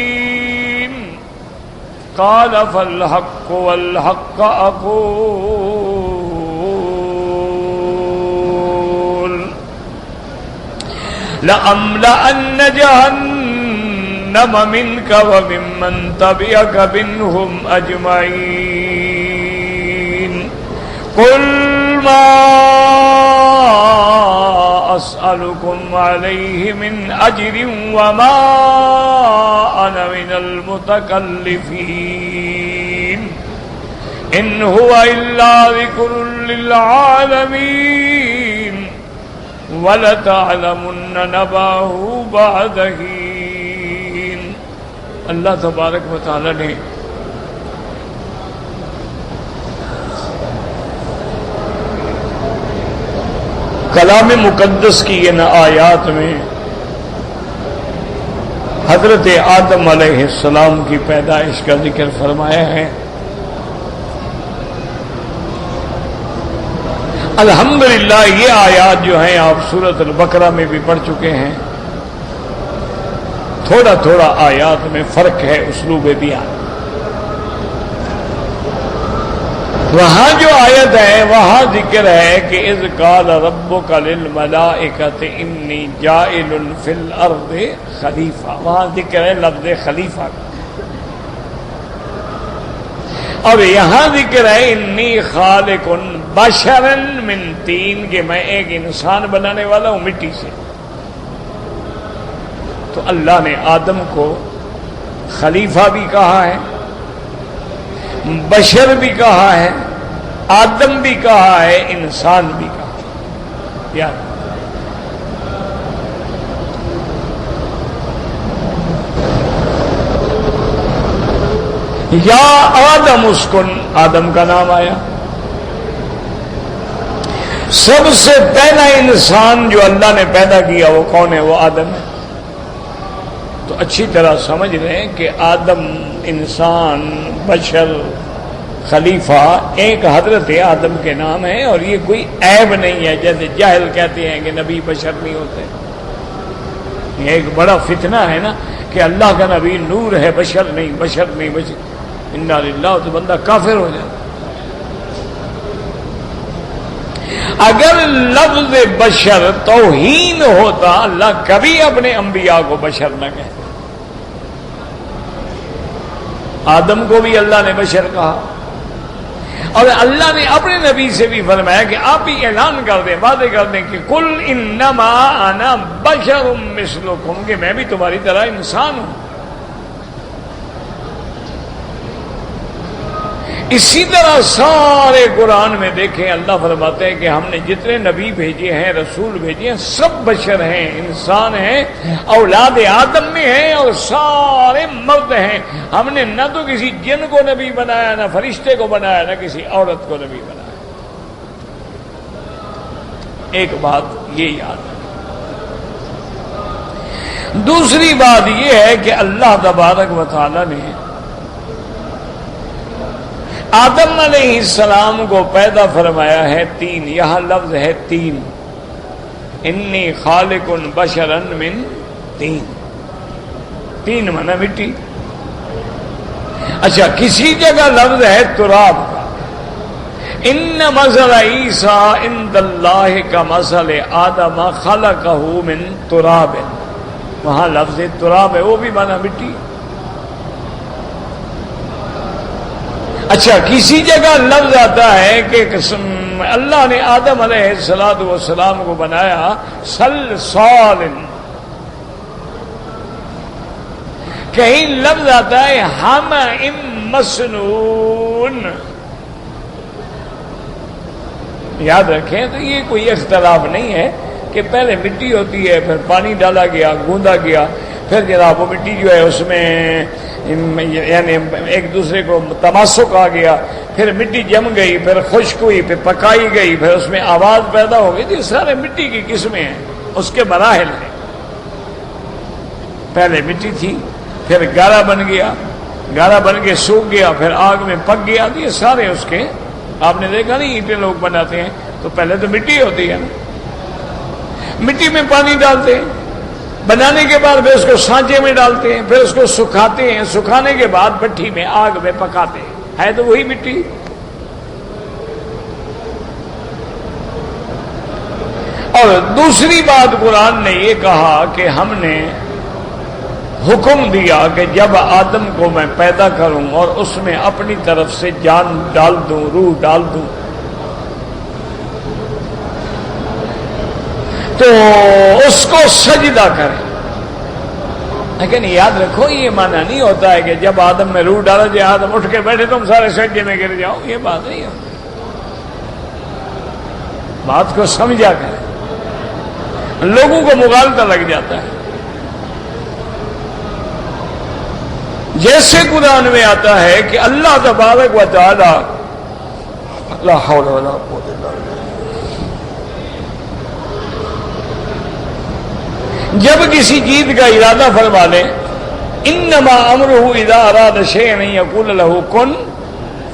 قال فالحق والحق أقول لأملأن جهنم منك وممن تبعك منهم أجمعين. قل ما أسألكم عليه من أجر وما أنا من المتكلفين إن هو إلا ذكر للعالمين وَلَتَعْلَمُنَّ نَبَأَهُ بَعْدَ حِينٍ. اللہ تبارک و تعالی نے کلام مقدس کی ان آیات میں حضرت آدم علیہ السلام کی پیدائش کا ذکر فرمایا ہے. الحمدللہ یہ آیات جو ہیں آپ سورۃ البقرہ میں بھی پڑھ چکے ہیں. تھوڑا تھوڑا آیات میں فرق ہے اسلوب بیان. وہاں جو آیت ہے وہاں ذکر ہے کہ اذ قال ربک للملائکۃ انی جاعل فی الارض خلیفہ. وہاں ذکر ہے لفظ خلیفہ کا. اور یہاں ذکر ہے انی خالق بشرا من طین کہ میں ایک انسان بنانے والا ہوں مٹی سے. تو اللہ نے آدم کو خلیفہ بھی کہا ہے، بشر بھی کہا ہے، آدم بھی کہا ہے، انسان بھی کہا ہے. یاد یا آدم اسکن، آدم کا نام آیا. سب سے پہلا انسان جو اللہ نے پیدا کیا وہ کون ہے؟ وہ آدم ہے. تو اچھی طرح سمجھ رہے ہیں کہ آدم انسان، بشر، خلیفہ ایک حضرت آدم کے نام ہے، اور یہ کوئی عیب نہیں ہے جیسے جاہل کہتے ہیں کہ نبی بشر نہیں ہوتے. یہ ایک بڑا فتنہ ہے نا کہ اللہ کا نبی نور ہے، بشر نہیں، بشر نہیں، بشر. انا للہ، تو بندہ کافر ہو جاتا. اگر لفظ بشر توہین ہوتا اللہ کبھی اپنے انبیاء کو بشر نہ کہتا. آدم کو بھی اللہ نے بشر کہا، اور اللہ نے اپنے نبی سے بھی فرمایا کہ آپ بھی اعلان کر دیں، وعدے کر دیں کہ قل انما انا بشر مثلکم، کہ میں بھی تمہاری طرح انسان ہوں. اسی طرح سارے قرآن میں دیکھیں اللہ فرماتے ہیں کہ ہم نے جتنے نبی بھیجے ہیں، رسول بھیجے ہیں، سب بشر ہیں، انسان ہیں، اولاد آدم میں ہیں، اور سارے مرد ہیں. ہم نے نہ تو کسی جن کو نبی بنایا، نہ فرشتے کو بنایا، نہ کسی عورت کو نبی بنایا. ایک بات یہ یاد ہے. دوسری بات یہ ہے کہ اللہ تبارک و تعالی نے آدم علیہ السلام کو پیدا فرمایا ہے تین، یہاں لفظ ہے تین، انی خالق بشرا من تین. تین معنی مٹی. اچھا، کسی جگہ لفظ ہے تراب کا، ان مثل عیسیٰ عند اللہ کمثل آدم خلقہ من تراب، وہاں لفظ تراب ہے، وہ بھی معنی مٹی. اچھا، کسی جگہ لفظ آتا ہے کہ اللہ نے آدم علیہ السلام کو بنایا صلصال، کہیں لفظ آتا ہے حمأ مسنون. یاد رکھیں تو یہ کوئی اختلاف نہیں ہے کہ پہلے مٹی ہوتی ہے، پھر پانی ڈالا گیا، گوندا گیا، پھر جناب وہ مٹی جو ہے اس میں یعنی ایک دوسرے کو تماسک آ گیا، پھر مٹی جم گئی، پھر خشک ہوئی، پھر پکائی گئی، پھر اس میں آواز پیدا ہو گئی. یہ سارے مٹی کی قسمیں ہیں، اس کے مراحل ہیں. پہلے مٹی تھی، پھر گارا بن گیا، گارا بن کے سوکھ گیا، پھر آگ میں پک گیا. یہ سارے اس کے، آپ نے دیکھا نہیں اینٹیں لوگ بناتے ہیں تو پہلے تو مٹی ہوتی ہے نا، مٹی میں پانی ڈالتے ہیں، بنانے کے بعد پھر اس کو سانچے میں ڈالتے ہیں، پھر اس کو سکھاتے ہیں، سکھانے کے بعد بھٹی میں آگ میں پکاتے ہیں. ہے تو وہی مٹی. اور دوسری بات قرآن نے یہ کہا کہ ہم نے حکم دیا کہ جب آدم کو میں پیدا کروں اور اس میں اپنی طرف سے جان ڈال دوں، روح ڈال دوں، تو اس کو سجدہ کریں. لیکن یاد رکھو یہ معنی نہیں ہوتا ہے کہ جب آدم میں روح ڈالا جائے آدم اٹھ کے بیٹھے تم سارے سجدے میں گر جاؤ. یہ بات نہیں ہوتی. بات کو سمجھا کریں. لوگوں کو مغالطہ لگ جاتا ہے. جیسے قرآن میں آتا ہے کہ اللہ تبارک و تعالی، لا حول ولا قوت الا باللہ، جب کسی چیز کا ارادہ فرما لے، انما امرہ اذا اراد شیئا ان یقول له کن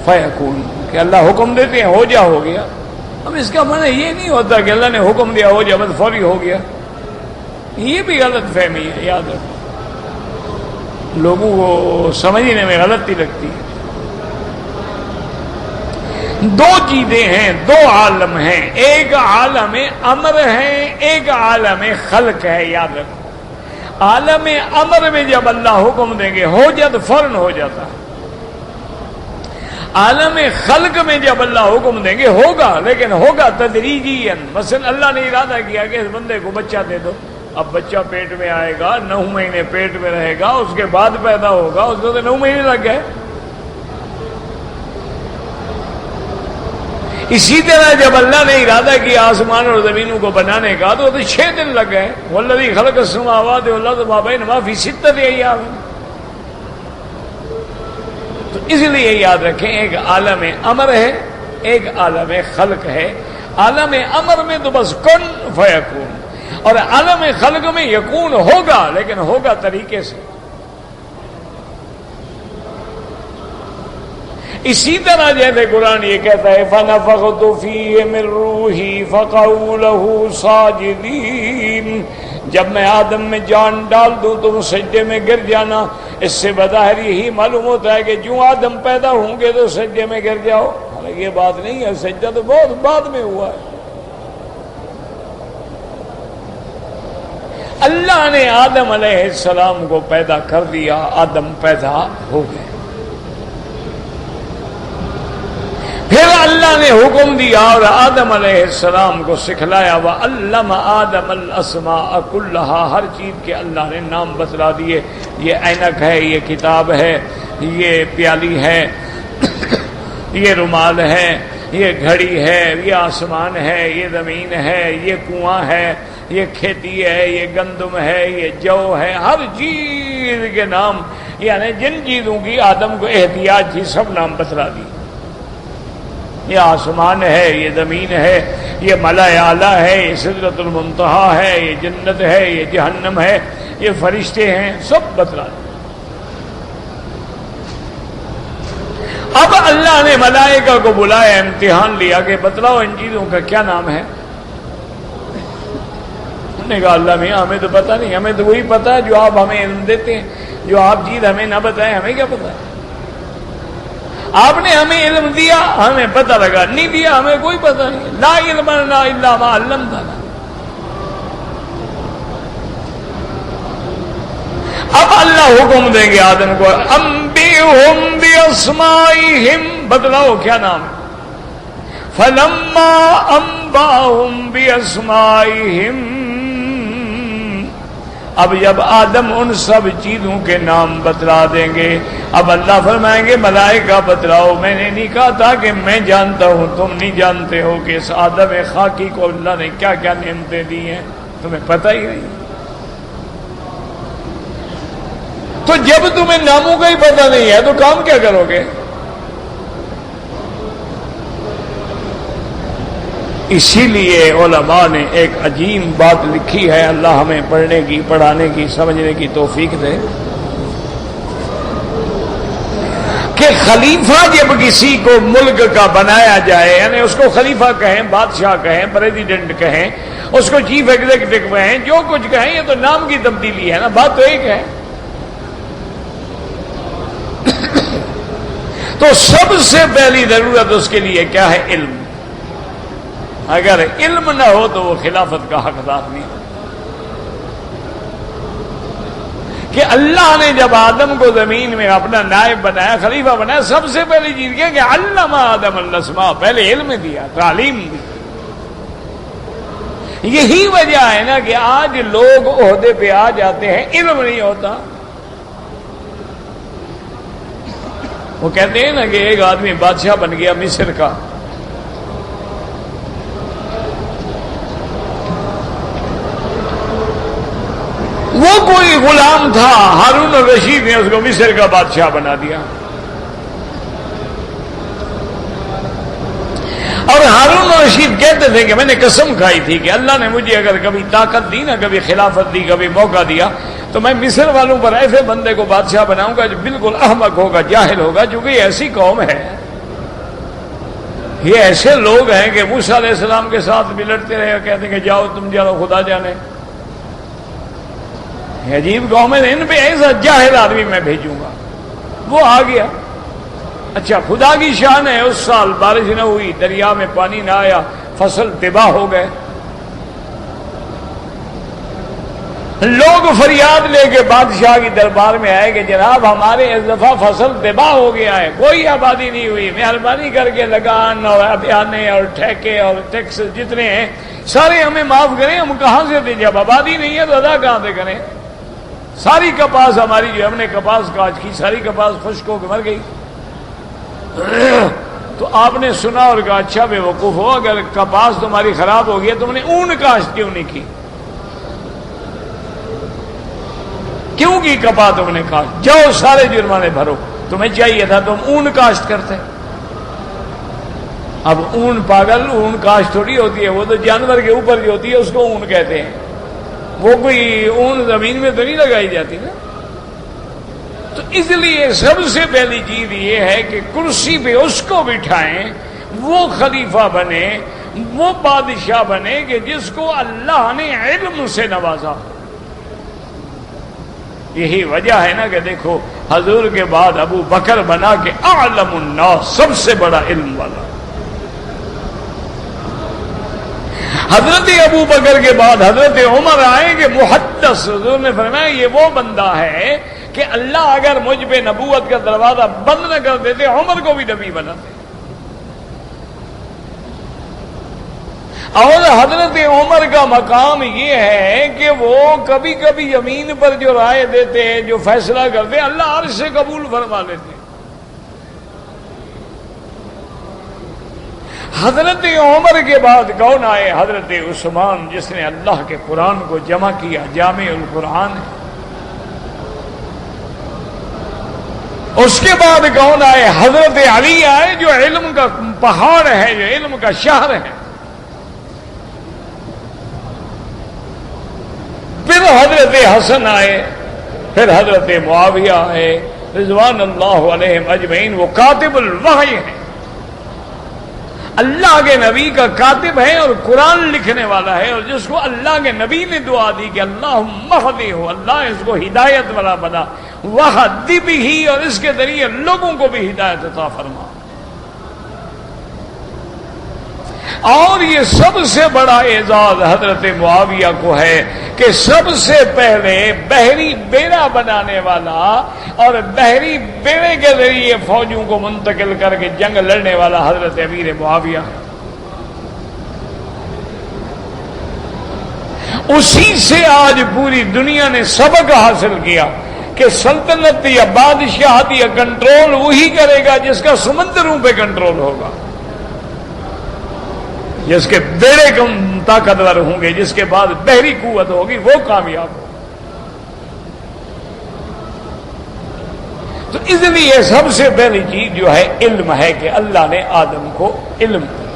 فیکون، کہ اللہ حکم دیتے ہیں ہو جا، ہو گیا. اب اس کا معنی یہ نہیں ہوتا کہ اللہ نے حکم دیا ہو جا بس فوری ہو گیا. یہ بھی غلط فہمی ہے. یاد رکھو، لوگوں کو سمجھنے میں غلطی لگتی ہے. دو چیزیں ہیں، دو عالم ہیں، ایک عالم امر ہے، ایک عالم خلق ہے. یاد رکھو، عالم امر میں جب اللہ حکم دیں گے ہو جا تو فوراً ہو جاتا ہے. عالم خلق میں جب اللہ حکم دیں گے ہوگا، لیکن ہوگا تدریجیاً. مثلا اللہ نے ارادہ کیا کہ اس بندے کو بچہ دے دو، اب بچہ پیٹ میں آئے گا، 9 مہینے پیٹ میں رہے گا، اس کے بعد پیدا ہوگا، اس کو تو 9 مہینے لگ گئے. اسی طرح جب اللہ نے ارادہ کیا آسمان اور زمینوں کو بنانے کا تو 6 دن لگ گئے. والذی خلق السماوات والارض وما بینہما فی 6 ایام. تو اس لیے یاد رکھیں ایک عالم امر ہے، ایک عالم خلق ہے۔ عالم امر میں تو بس کن فیکون، اور عالم خلق میں یکون ہوگا، لیکن ہوگا طریقے سے۔ اسی طرح جیسے قرآن یہ کہتا ہے فَنَفَخْتُ فِيهِ مِن رُّوحِي فَقَعُوا لَهُ سَاجِدِينَ، جب میں آدم میں جان ڈال دوں تم سجدے میں گر جانا۔ اس سے بظاہر یہی معلوم ہوتا ہے کہ جو آدم پیدا ہوں گے تو سجدے میں گر جاؤ، حالانکہ یہ بات نہیں ہے، سجدہ تو بہت بعد میں ہوا ہے۔ اللہ نے آدم علیہ السلام کو پیدا کر دیا، آدم پیدا ہو گئے۔ پھر اللہ نے حکم دیا اور آدم علیہ السلام کو سکھلایا، وَعَلَّمَ آدَمَ الْأَسْمَاءَ كُلَّهَا، ہر چیز کے اللہ نے نام بتلا دیے۔ یہ اینک ہے، یہ کتاب ہے، یہ پیالی ہے، یہ رومال ہے، یہ گھڑی ہے، یہ آسمان ہے، یہ زمین ہے، یہ کنواں ہے، یہ کھیتی ہے، یہ گندم ہے، یہ جو ہے، ہر چیز کے نام، یعنی جن چیزوں کی آدم کو احتیاج تھی سب نام بتلا دی۔ یہ آسمان ہے، یہ زمین ہے، یہ ملأ اعلیٰ ہے، یہ سدرۃ المنتہا ہے، یہ جنت ہے، یہ جہنم ہے، یہ فرشتے ہیں، سب بتلا دیا۔ اب اللہ نے ملائکہ کو بلایا، امتحان لیا کہ بتلاؤ ان چیزوں کا کیا نام ہے۔ انہوں نے کہا اللہ میاں ہمیں تو پتہ نہیں، ہمیں تو وہی پتہ ہے جو آپ ہمیں علم دیتے ہیں، جو آپ چیز ہمیں نہ بتائیں ہمیں کیا پتہ ہے۔ آپ نے ہمیں علم دیا ہمیں پتہ لگا، نہیں دیا ہمیں کوئی پتہ نہیں۔ لا علم لنا الا ما علمتنا۔ اب اللہ حکم دیں گے آدم کو، انبئہم باسمائہم، بتلاؤ کیا نام ہے۔ فلما انباہم باسمائہم، اب جب آدم ان سب چیزوں کے نام بتلا دیں گے، اب اللہ فرمائیں گے ملائکہ بتلاؤ، میں نے نہیں کہا تھا کہ میں جانتا ہوں تم نہیں جانتے ہو کہ اس آدم خاکی کو اللہ نے کیا کیا نعمتیں دی ہیں، تمہیں پتہ ہی نہیں۔ تو جب تمہیں ناموں کا ہی پتہ نہیں ہے تو کام کیا کرو گے؟ اسی لیے علماء نے ایک عجیب بات لکھی ہے، اللہ ہمیں پڑھنے کی، پڑھانے کی، سمجھنے کی توفیق دے، کہ خلیفہ جب کسی کو ملک کا بنایا جائے، یعنی اس کو خلیفہ کہیں، بادشاہ کہیں، پریزیڈنٹ کہیں، اس کو چیف ایگزیکٹو کہیں، جو کچھ کہیں، یہ تو نام کی تبدیلی ہے نا، بات تو ایک ہے۔ تو سب سے پہلی ضرورت اس کے لیے کیا ہے؟ علم۔ اگر علم نہ ہو تو وہ خلافت کا حقدار نہیں۔ کہ اللہ نے جب آدم کو زمین میں اپنا نائب بنایا، خلیفہ بنایا، سب سے پہلی چیز کیا کہ علم آدم الاسماء، پہلے علم دیا، تعلیم دی۔ یہی وجہ ہے نا کہ آج لوگ عہدے پہ آ جاتے ہیں، علم نہیں ہوتا۔ وہ کہتے ہیں نا کہ ایک آدمی بادشاہ بن گیا مصر کا، وہ کوئی غلام تھا، ہارون الرشید نے اس کو مصر کا بادشاہ بنا دیا، اور ہارون الرشید کہتے تھے کہ میں نے قسم کھائی تھی کہ اللہ نے مجھے اگر کبھی طاقت دی نا، کبھی خلافت دی، کبھی موقع دیا، تو میں مصر والوں پر ایسے بندے کو بادشاہ بناؤں گا جو بالکل احمق ہوگا، جاہل ہوگا، چونکہ یہ ایسی قوم ہے، یہ ایسے لوگ ہیں کہ موسیٰ علیہ السلام کے ساتھ بھی لڑتے رہے اور کہتے ہیں کہ جاؤ تم جاؤ، خدا جانے۔ یہ عجیب قوم ہے، ان پہ ایسا جاہل آدمی میں بھیجوں گا۔ وہ آ گیا، اچھا خدا کی شان ہے، اس سال بارش نہ ہوئی، دریا میں پانی نہ آیا، فصل تباہ ہو گئے۔ لوگ فریاد لے کے بادشاہ کی دربار میں آئے کہ جناب ہمارے اس دفعہ فصل تباہ ہو گیا ہے، کوئی آبادی نہیں ہوئی، مہربانی کر کے لگان اور ابیانے اور ٹھیکے اور ٹیکس جتنے ہیں سارے ہمیں معاف کریں، ہم کہاں سے دیں؟ جب آبادی نہیں ہے تو ادا کہاں سے کریں؟ ساری کپاس ہماری جو ہم نے کپاس کاج کی، ساری کپاس خشک ہو کے مر گئی۔ تو آپ نے سنا اور کہا اچھا بے وقوف ہو، اگر کپاس تمہاری خراب ہو گئی تم نے اون کاشت کیوں نہیں کی؟ کیوں کی کپاس تم نے کاشت؟ جاؤ سارے جرمانے بھرو۔ تمہیں چاہیے تھا تم اون کاشت کرتے. اب اون پاگل، اون کاشت تھوڑی ہوتی ہے، وہ تو جانور کے اوپر جو ہوتی ہے اس کو اون کہتے ہیں. وہ کوئی اون زمین میں تو نہیں لگائی جاتی نا. تو اس لیے سب سے پہلی چیز یہ ہے کہ کرسی پہ اس کو بٹھائیں، وہ خلیفہ بنے، وہ بادشاہ بنے کہ جس کو اللہ نے علم سے نوازا. یہی وجہ ہے نا کہ دیکھو حضور کے بعد ابو بکر بنا کہ اعلم الناس، سب سے بڑا علم والا. حضرت ابو بکر کے بعد حضرت عمر آئے کہ محدث. حضور نے فرمایا یہ وہ بندہ ہے کہ اللہ اگر مجھ پہ نبوت کا دروازہ بند نہ کر دیتے عمر کو بھی نبی بناتے. اور حضرت عمر کا مقام یہ ہے کہ وہ کبھی کبھی زمین پر جو رائے دیتے ہیں، جو فیصلہ کرتے ہیں، اللہ عرش سے قبول فرما لیتے. حضرت عمر کے بعد کون آئے؟ حضرت عثمان، جس نے اللہ کے قرآن کو جمع کیا، جامع القرآن. اس کے بعد کون آئے؟ حضرت علی آئے، جو علم کا پہاڑ ہے، جو علم کا شہر ہے. پھر حضرت حسن آئے، پھر حضرت معاویہ آئے رضوان اللہ علیہم اجمعین. وہ کاتب الوحی ہیں، اللہ کے نبی کا کاتب ہے اور قرآن لکھنے والا ہے. اور جس کو اللہ کے نبی نے دعا دی کہ اللہم اہدہ ہو، اللہ اس کو ہدایت والا بنا، وہدِ بہ، اور اس کے ذریعے لوگوں کو بھی ہدایت عطا فرما. اور یہ سب سے بڑا اعزاز حضرت معاویہ کو ہے کہ سب سے پہلے بحری بیڑا بنانے والا اور بحری بیڑے کے ذریعے فوجوں کو منتقل کر کے جنگ لڑنے والا حضرت امیر معاویہ. اسی سے آج پوری دنیا نے سبق حاصل کیا کہ سلطنت یا بادشاہت یا کنٹرول وہی کرے گا جس کا سمندروں پہ کنٹرول ہوگا، جس کے بیڑے کم طاقتور ہوں گے، جس کے بعد بحری قوت ہوگی، وہ کامیاب ہوگا. تو اس لیے سب سے پہلی چیز جو ہے علم ہے کہ اللہ نے آدم کو علم دیا.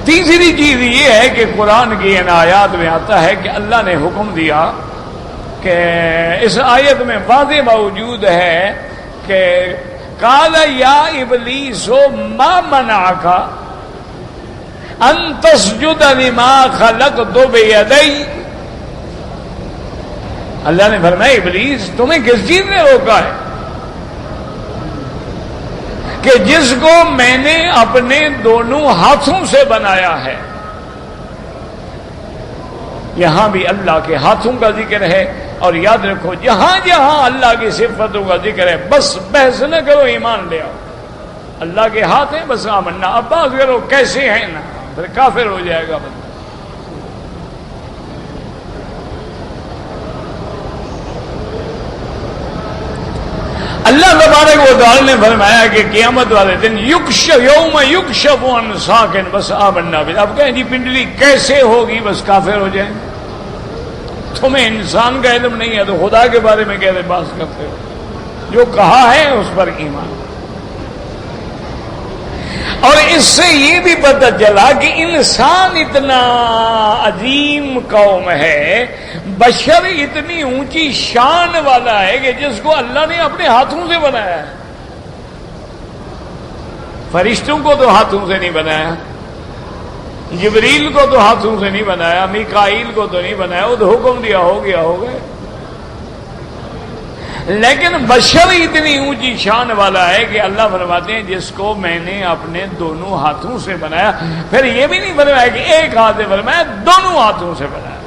تیسری چیز یہ ہے کہ قرآن کی ان آیات میں آتا ہے کہ اللہ نے حکم دیا کہ اس آیت میں واضح موجود ہے کہ قال یا ابلیس ما منعک ان تسجد لما خلقت بیدی. اللہ نے فرمایا ابلیس تمہیں کس چیز نے روکا ہے کہ جس کو میں نے اپنے دونوں ہاتھوں سے بنایا ہے. یہاں بھی اللہ کے ہاتھوں کا ذکر ہے. اور یاد رکھو جہاں جہاں اللہ کی صفتوں کا ذکر ہے بس بحث نہ کرو، ایمان لے آؤ. اللہ کے ہاتھ ہیں بس آمنا. اب بات کرو کیسے ہیں نا، پھر کافر ہو جائے گا بندہ. اللہ تبارک و تعالی نے فرمایا کہ قیامت والے دن یوم یکشف عن ساق بس آمنا باللہ. اب کہیں جی پنڈلی کیسے ہوگی، بس کافر ہو جائیں. تمہیں انسان کا علم نہیں ہے تو خدا کے بارے میں کیسے بات کرتے ہو؟ جو کہا ہے اس پر ایمان. اور اس سے یہ بھی پتہ چلا کہ انسان اتنا عظیم قوم ہے، بشر اتنی اونچی شان والا ہے کہ جس کو اللہ نے اپنے ہاتھوں سے بنایا ہے. فرشتوں کو تو ہاتھوں سے نہیں بنایا، جبریل کو تو ہاتھوں سے نہیں بنایا، میکائیل کو تو نہیں بنایا، وہ تو حکم دیا ہو گیا ہو گئے. لیکن بشر اتنی اونچی شان والا ہے کہ اللہ فرماتے ہیں جس کو میں نے اپنے دونوں ہاتھوں سے بنایا. پھر یہ بھی نہیں فرمایا کہ ایک ہاتھ سے فرمایا، دونوں ہاتھوں سے بنایا.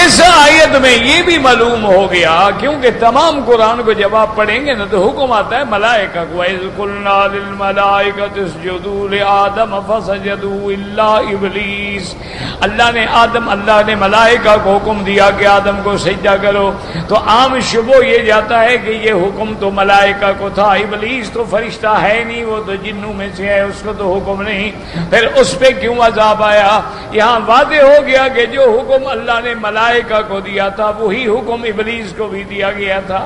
اس اس آیت میں یہ بھی معلوم ہو گیا، کیونکہ تمام قرآن کو جب آپ پڑھیں گے نا تو حکم آتا ہے ملائکہ کو، وَإِذْ قُلْنَا لِلْمَلَائِكَةِ اسْجُدُوا لِآدَمَ فَسَجَدُوا إِلَّا إِبْلِيسَ۔ اللہ نے ملائکہ کو حکم دیا کہ آدم کو سجدہ کرو، تو عام شبہ یہ جاتا ہے کہ یہ حکم تو ملائکہ کو تھا، ابلیس تو فرشتہ ہے نہیں، وہ تو جنوں میں سے ہے، اس کو تو حکم نہیں، پھر اس پہ کیوں عذاب آیا؟ یہاں واضح ہو گیا کہ جو حکم اللہ نے ملائکہ کو دیا تھا وہی حکم ابلیس کو بھی دیا گیا تھا۔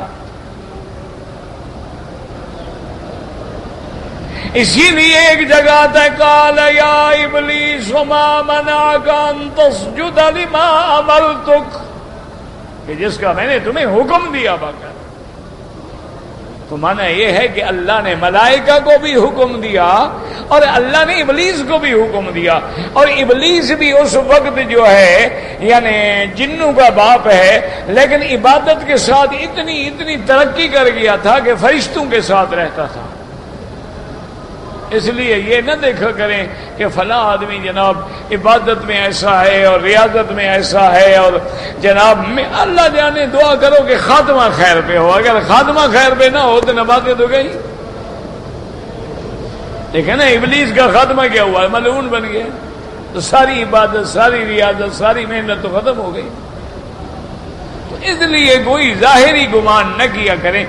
اسی لیے ایک جگہ آتا ہے قال یا ابلیس ما منعک ان تسجد لما امرتک، کہ جس کا میں نے تمہیں حکم دیا باقاعدہ، تو مانا یہ ہے کہ اللہ نے ملائکہ کو بھی حکم دیا اور اللہ نے ابلیس کو بھی حکم دیا، اور ابلیس بھی اس وقت جو ہے یعنی جنوں کا باپ ہے، لیکن عبادت کے ساتھ اتنی ترقی کر گیا تھا کہ فرشتوں کے ساتھ رہتا تھا۔ اس لیے یہ نہ دیکھا کریں کہ فلاں آدمی جناب عبادت میں ایسا ہے اور ریاضت میں ایسا ہے، اور جناب میں اللہ جانے، دعا کرو کہ خاتمہ خیر پہ ہو، اگر خاتمہ خیر پہ نہ ہو تو نباتیں تو گئی۔ دیکھیں نا ابلیس کا خاتمہ کیا ہوا، ملعون بن گیا، تو ساری عبادت، ساری ریاضت، ساری محنت تو ختم ہو گئی۔ اس لیے کوئی ظاہری گمان نہ کیا کریں۔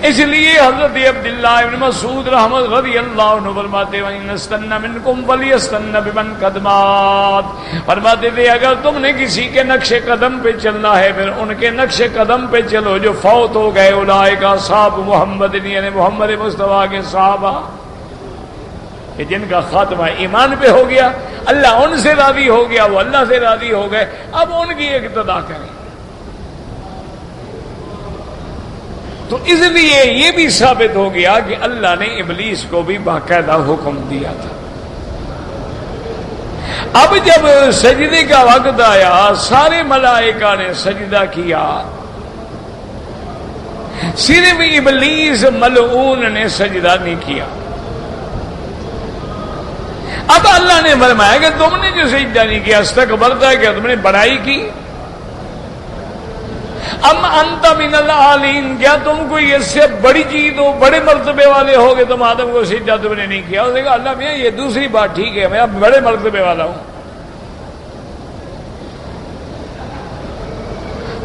اس لیے حضرت عبداللہ ابن مسعود رحمۃ رضی اللہ عنہ فرماتے ہیں وَإِنَّ اسْتَنَّ مِنْكُمْ فَلْيَسْتَنَّ بِمَنْ قَدْ مَاتَ، فرماتے تھے اگر تم نے کسی کے نقش قدم پہ چلنا ہے پھر ان کے نقش قدم پہ چلو جو فوت ہو گئے، اولئک اصحاب محمد، یعنی محمد مصطفیٰ کے صحابہ، کہ جن کا خاتمہ ایمان پہ ہو گیا، اللہ ان سے راضی ہو گیا، وہ اللہ سے راضی ہو گئے، اب ان کی اقتداء کریں۔ تو اس لیے یہ بھی ثابت ہو گیا کہ اللہ نے ابلیس کو بھی باقاعدہ حکم دیا تھا۔ اب جب سجدے کا وقت آیا سارے ملائکہ نے سجدہ کیا، صرف ابلیس ملعون نے سجدہ نہیں کیا۔ اب اللہ نے فرمایا کہ تم نے جو سجدہ نہیں کیا استکبرت ہے، کہ تم نے بڑائی کی، ام انت من العالین، کیا تم کوئی اس سے بڑی چیز ہو، بڑے مرتبے والے ہو کہ تم آدم کو سجدہ تم نے نہیں کیا؟ اس نے کہا اللہ میاں یہ دوسری بات ٹھیک ہے، میں اب بڑے مرتبے والا ہوں۔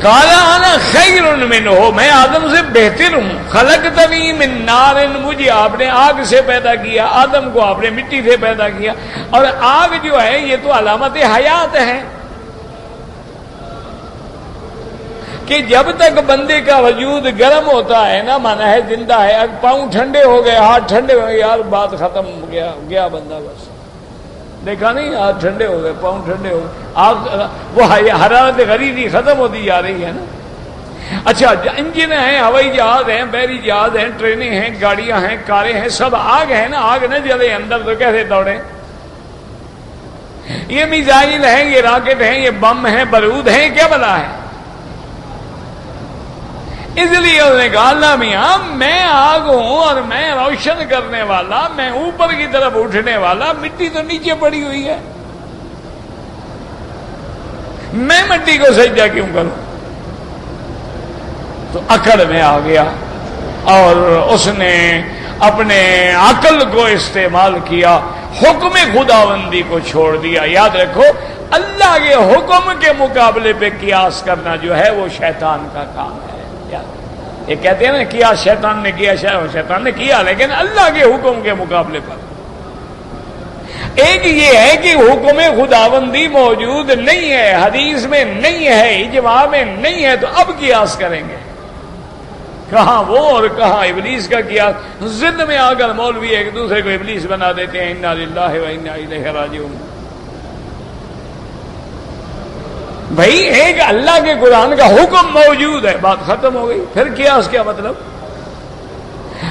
قال انا خیر منہ، میں آدم سے بہتر ہوں، خلقتنی من نار، مجھے آپ نے آگ سے پیدا کیا، آدم کو آپ نے مٹی سے پیدا کیا، اور آگ جو ہے یہ تو علامت حیات ہے، کہ جب تک بندے کا وجود گرم ہوتا ہے نا مانا ہے زندہ ہے، اگر پاؤں ٹھنڈے ہو گئے، ہاتھ ٹھنڈے ہو گئے، یار بات ختم ہو گیا بندہ، بس دیکھا نہیں، ہاتھ ٹھنڈے ہو گئے، پاؤں ٹھنڈے ہو گئے، آپ وہ حرارت غریزی ختم ہوتی جا رہی ہے نا۔ اچھا انجن ہیں، ہوائی جہاز ہیں، بحری جہاز ہیں، ٹرینیں ہیں، گاڑیاں ہیں، کاریں ہیں، سب آگ ہے نا، آگ نہ جلے اندر تو کیسے دوڑے؟ یہ میزائل ہیں، یہ راکٹ ہیں، یہ بم ہیں، بارود ہیں، کیا بلا ہے؟ اس لیے اس نے کہا اللہ میاں میں آگ ہوں اور میں روشن کرنے والا، میں اوپر کی طرف اٹھنے والا، مٹی تو نیچے پڑی ہوئی ہے، میں مٹی کو سجدہ کیوں کروں؟ تو عقل میں آ گیا اور اس نے اپنے عقل کو استعمال کیا، حکم خداوندی کو چھوڑ دیا۔ یاد رکھو اللہ کے حکم کے مقابلے پہ قیاس کرنا جو ہے وہ شیطان کا کام ہے۔ یہ کہتے ہیں نا کیا شیطان نے کیا، شیطان نے کیا لیکن اللہ کے حکم کے مقابلے پر۔ ایک یہ ہے کہ حکم خداوندی موجود نہیں ہے، حدیث میں نہیں ہے، اجماع میں نہیں ہے، تو اب قیاس کریں گے، کہاں وہ اور کہاں ابلیس کا قیاس۔ ضد میں آ کر مولوی ایک دوسرے کو ابلیس بنا دیتے ہیں، انا للہ و انا الیہ راجعون۔ بھائی ایک اللہ کے قرآن کا حکم موجود ہے، بات ختم ہو گئی، پھر قیاس کیا مطلب؟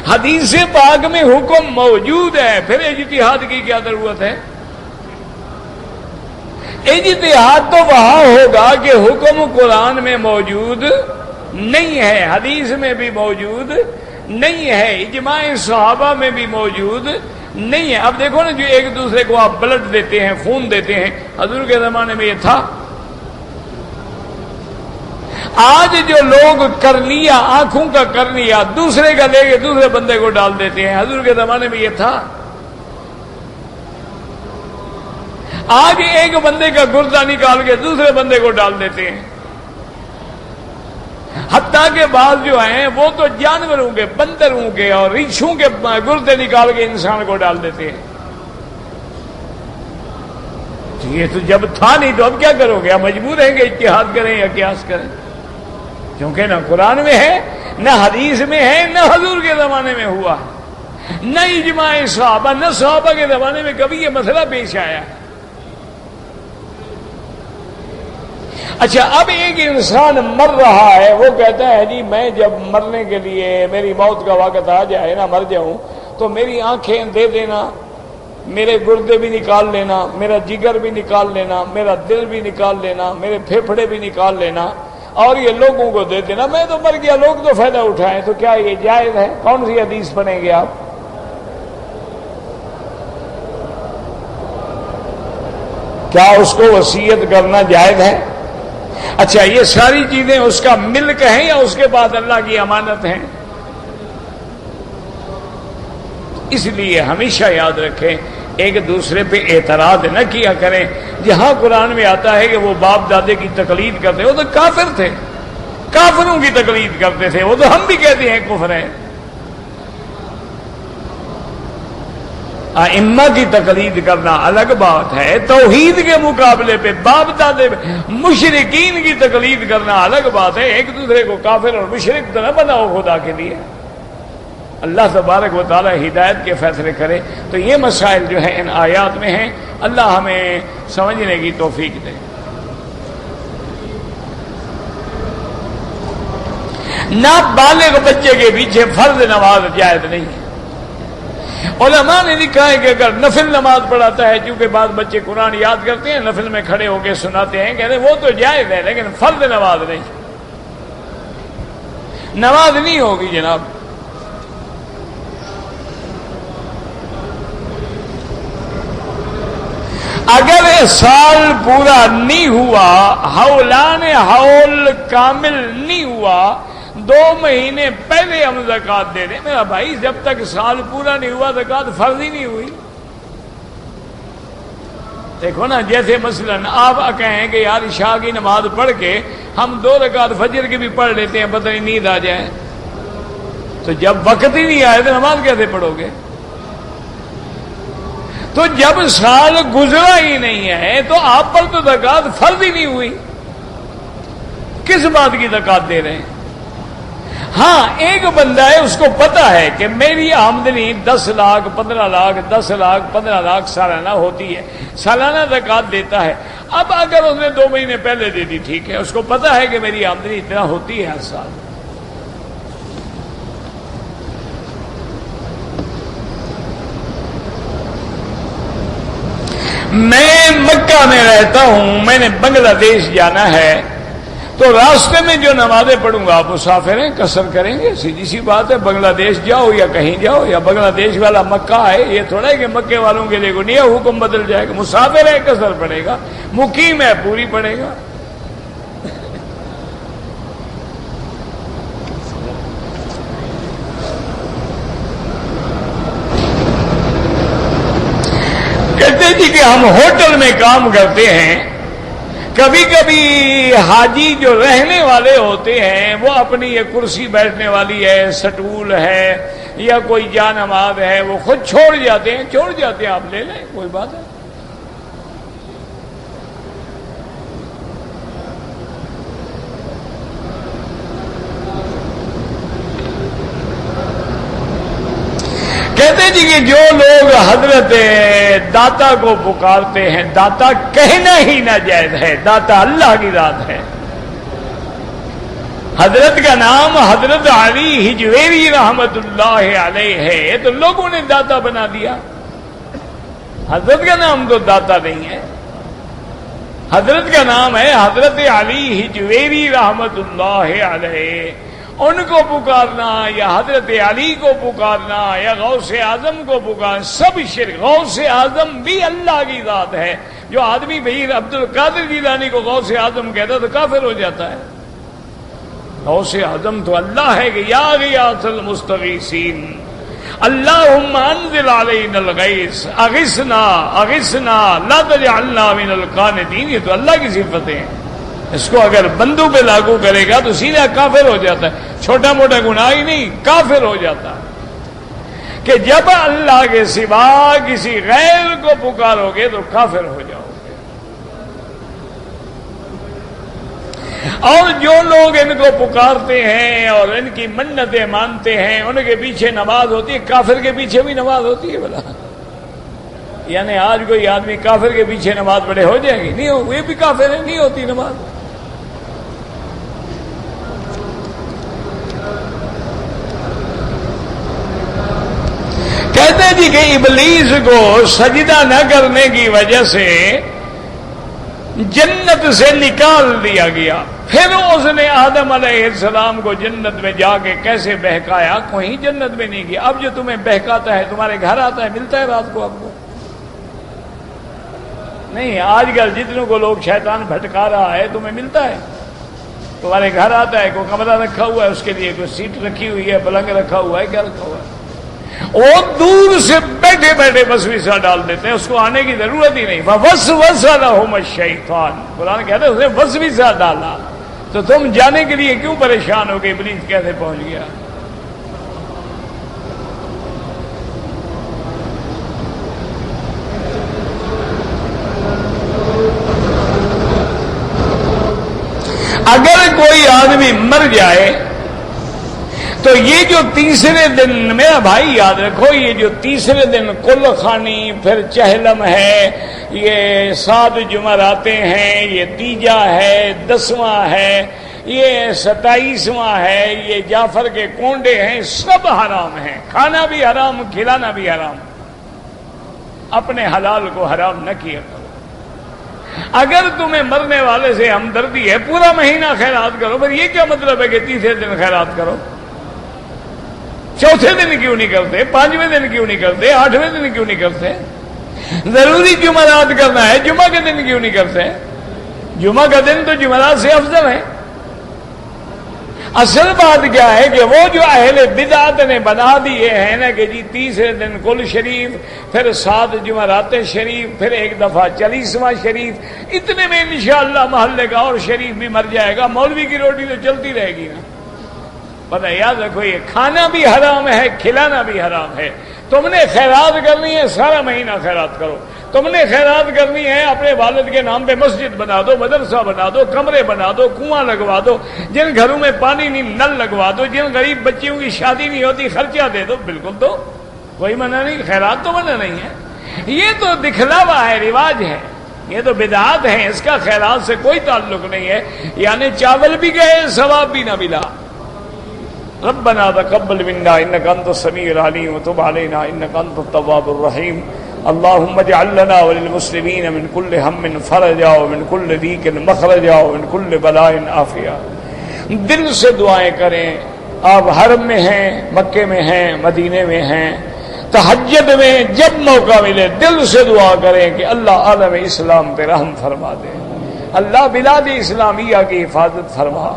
حدیث پاک میں حکم موجود ہے، پھر اجتہاد کی کیا ضرورت ہے؟ اجتہاد تو وہاں ہوگا کہ حکم قرآن میں موجود نہیں ہے، حدیث میں بھی موجود نہیں ہے، اجماع صحابہ میں بھی موجود نہیں ہے۔ اب دیکھو نا جو ایک دوسرے کو آپ بلڈ دیتے ہیں، خون دیتے ہیں، حضور کے زمانے میں یہ تھا؟ آج جو لوگ کر لیا، آنکھوں کا کر لیا، دوسرے کا لے کے دوسرے بندے کو ڈال دیتے ہیں. حضور کے زمانے میں یہ تھا؟ آج ایک بندے کا گردہ نکال کے دوسرے بندے کو ڈال دیتے ہیں. حتیٰ کہ بعض جو ہیں وہ تو جانوروں کے، بندروں کے اور ریچھوں کے گردے نکال کے انسان کو ڈال دیتے ہیں. یہ تو جب تھا نہیں تو اب کیا کرو گے؟ مجبور ہیں کہ اجتہاد کریں یا قیاس کریں، کیونکہ نہ قرآن میں ہے، نہ حدیث میں ہے، نہ حضور کے زمانے میں ہوا، نہ اجماع صحابہ، نہ صحابہ کے زمانے میں کبھی یہ مسئلہ پیش آیا. اچھا، اب ایک انسان مر رہا ہے، وہ کہتا ہے جی میں جب مرنے کے لیے میری موت کا وقت آ جائے نا، مر جاؤں تو میری آنکھیں دے دینا، میرے گردے بھی نکال لینا، میرا جگر بھی نکال لینا، میرا دل بھی نکال لینا، میرے پھیپھڑے بھی نکال لینا، اور یہ لوگوں کو دے دینا، میں تو مر گیا، لوگ تو فائدہ اٹھائیں. تو کیا یہ جائز ہے؟ کون سی حدیث پڑھیں گے آپ؟ کیا اس کو وصیت کرنا جائز ہے؟ اچھا، یہ ساری چیزیں اس کا ملک ہیں یا اس کے بعد اللہ کی امانت ہیں؟ اس لیے ہمیشہ یاد رکھیں، ایک دوسرے پہ اعتراض نہ کیا کریں. جہاں قرآن میں آتا ہے کہ وہ باپ دادے کی تقلید کرتے، وہ تو کافر تھے، کافروں کی تقلید کرتے تھے، وہ تو ہم بھی کہتے ہیں کفر ہے. ائمہ کی تقلید کرنا الگ بات ہے، توحید کے مقابلے پہ باپ دادے مشرکین کی تقلید کرنا الگ بات ہے. ایک دوسرے کو کافر اور مشرک تو نہ بناؤ خدا کے لیے. اللہ تبارک و تعالی ہدایت کے فیصلے کرے. تو یہ مسائل جو ہیں ان آیات میں ہیں، اللہ ہمیں سمجھنے کی توفیق دے. نابالغ بچے کے پیچھے فرض نماز جائز نہیں ہے. علماء نے لکھا ہے کہ اگر نفل نماز پڑھاتا ہے، چونکہ بعض بچے قرآن یاد کرتے ہیں، نفل میں کھڑے ہو کے سناتے ہیں، کہتے ہیں وہ تو جائز ہے، لیکن فرض نماز نہیں، نماز نہیں ہوگی جناب. اگر سال پورا نہیں ہوا، ہولان ہول کامل نہیں ہوا، 2 مہینے پہلے ہم زکوٰۃ دے دیں. میرا بھائی، جب تک سال پورا نہیں ہوا زکوٰۃ فرض ہی نہیں ہوئی. دیکھو نا، جیسے مثلا آپ کہیں کہ یار عشاء کی نماز پڑھ کے ہم 2 رکعت فجر کی بھی پڑھ لیتے ہیں، پتہ نہیں نیند آ جائے، تو جب وقت ہی نہیں آئے تو نماز کیسے پڑھو گے؟ تو جب سال گزرا ہی نہیں ہے تو آپ پر تو زکوٰۃ فرض ہی نہیں ہوئی، کس بات کی زکوٰۃ دے رہے ہیں؟ ہاں، ایک بندہ ہے، اس کو پتا ہے کہ میری آمدنی 10 لاکھ 15 لاکھ 10 لاکھ 15 لاکھ سالانہ ہوتی ہے، سالانہ زکوٰۃ دیتا ہے. اب اگر اس نے 2 مہینے پہلے دے دی، ٹھیک ہے، اس کو پتا ہے کہ میری آمدنی اتنا ہوتی ہے ہر سال. میں مکہ میں رہتا ہوں، میں نے بنگلہ دیش جانا ہے، تو راستے میں جو نمازیں پڑھوں گا، آپ مسافر ہیں، قصر کریں گے. سیدھی سی بات ہے، بنگلہ دیش جاؤ یا کہیں جاؤ، یا بنگلہ دیش والا مکہ ہے، یہ تھوڑا ہے کہ مکے والوں کے لیے کوئی نیا حکم بدل جائے گا. مسافر ہے، قصر پڑے گا، مقیم ہے، پوری پڑے گا. کہتے جی کہ ہم ہوٹل میں کام کرتے ہیں، کبھی کبھی حاجی جو رہنے والے ہوتے ہیں وہ اپنی یہ کرسی بیٹھنے والی ہے، سٹول ہے، یا کوئی جانماز ہے، وہ خود چھوڑ جاتے ہیں. آپ لے لیں، کوئی بات ہے. کہتے جی کہ جو لوگ حضرت داتا کو پکارتے ہیں، داتا کہنا ہی ناجائز ہے، داتا اللہ کی ذات ہے. حضرت کا نام حضرت علی ہجویری رحمت اللہ علیہ ہے، تو لوگوں نے داتا بنا دیا. حضرت کا نام تو داتا نہیں ہے، حضرت کا نام ہے حضرت علی ہجویری رحمت اللہ علیہ. ان کو پکارنا یا حضرت علی کو پکارنا یا غوث اعظم کو پکارنا سب شرک. غوث اعظم بھی اللہ کی ذات ہے. جو آدمی بھائی عبد القادر جیلانی کو غوث اعظم کہتا تو کافر ہو جاتا ہے. غوث اعظم تو اللہ ہے کہ یا غیاث المستغیثین اللہم انزل علینا الغیث اغثنا اغثنا لا تجعلنا من القانطین. یہ تو اللہ کی صفتیں ہیں. اس کو اگر بندوں پہ لاگو کرے گا تو سیدھا کافر ہو جاتا ہے. چھوٹا موٹا گناہ ہی نہیں، کافر ہو جاتا ہے. کہ جب اللہ کے سوا کسی غیر کو پکارو گے تو کافر ہو جاؤ گے. اور جو لوگ ان کو پکارتے ہیں اور ان کی منتیں مانتے ہیں ان کے پیچھے نماز ہوتی ہے. کافر کے پیچھے بھی نماز ہوتی ہے بلا؟ یعنی آج کوئی آدمی کافر کے پیچھے نماز پڑھے ہو جائے گی؟ نہیں ہو. یہ بھی کافر ہے، نہیں ہوتی نماز. کہتے ہیں جی کہ ابلیس کو سجدہ نہ کرنے کی وجہ سے جنت سے نکال دیا گیا. پھر اس نے آدم علیہ السلام کو جنت میں جا کے کیسے بہکایا؟ کوئی جنت میں نہیں گیا. اب جو تمہیں بہکاتا ہے تمہارے گھر آتا ہے، ملتا ہے رات کو آپ کو؟ نہیں. آج کل جتنوں کو لوگ شیطان بھٹکا رہا ہے تمہیں ملتا ہے؟ تمہارے گھر آتا ہے؟ کوئی کمرہ رکھا ہوا ہے اس کے لیے، کوئی سیٹ رکھی ہوئی ہے، پلنگ رکھا ہوا ہے، کیا رکھا ہوا ہے؟ وہ دور سے بیٹھے بیٹھے وسوسہ ڈال دیتے ہیں، اس کو آنے کی ضرورت ہی نہیں. وسوس لہم الشیطان، قرآن کہتا ہے اس نے وسوسہ ڈالا. تو تم جانے کے لیے کیوں پریشان ہو گئے ابلیس کیسے پہنچ گیا؟ اگر کوئی آدمی مر جائے تو یہ جو تیسرے دن، میرا بھائی یاد رکھو، یہ جو تیسرے دن کل خانی، پھر چہلم ہے، یہ 7 جمعراتیں ہیں، یہ تیجا ہے، 10واں ہے، یہ 27واں ہے، یہ جعفر کے کونڈے ہیں، سب حرام ہیں. کھانا بھی حرام، کھلانا بھی حرام. اپنے حلال کو حرام نہ کیا کرو. اگر تمہیں مرنے والے سے ہمدردی ہے پورا مہینہ خیرات کرو. پر یہ کیا مطلب ہے کہ تیسرے دن خیرات کرو؟ چوتھے دن کیوں نہیں کرتے؟ 5ویں دن کیوں نہیں کرتے؟ 8ویں دن کیوں نہیں کرتے؟ ضروری جمعرات کرنا ہے، جمعہ کے دن کیوں نہیں کرتے؟ جمعہ کا دن تو جمعرات سے افضل ہے. اصل بات کیا ہے کہ وہ جو اہل بدعت نے بنا دیے ہیں نا کہ جی تیسرے دن کل شریف، پھر 7 جمعرات شریف، پھر ایک دفعہ 40واں شریف، اتنے میں انشاءاللہ محلے کا اور شریف بھی مر جائے گا. مولوی کی روٹی تو چلتی رہے گی نا. پتہ یاد رکھو، یہ کھانا بھی حرام ہے، کھلانا بھی حرام ہے. تم نے خیرات کرنی ہے سارا مہینہ خیرات کرو. تم نے خیرات کرنی ہے اپنے والد کے نام پہ مسجد بنا دو، مدرسہ بنا دو، کمرے بنا دو، کنواں لگوا دو. جن گھروں میں پانی نہیں نل لگوا دو. جن غریب بچیوں کی شادی نہیں ہوتی خرچہ دے دو. بالکل، تو کوئی منع نہیں، خیرات تو منع نہیں ہے. یہ تو دکھلاوا ہے، رواج ہے، یہ تو بدعات ہیں. اس کا خیرات سے کوئی تعلق نہیں ہے. یعنی چاول بھی گئے، ثواب بھی نہ ملا. ربنا تقبل منا انك انت السميع العليم وتب علينا انك انت التواب الرحيم. اللهم اجعل لنا وللمسلمين من كل هم فرجا ومن كل ضيق مخرجا ومن كل بلاء عافيا. دل سے دعائیں کریں. آپ حرم میں ہیں، مکے میں ہیں، مدینے میں ہیں، تہجد میں جب موقع ملے دل سے دعا کریں کہ اللہ عالم اسلام پہ رحم فرما دے، اللہ بلاد اسلامیہ کی حفاظت فرما.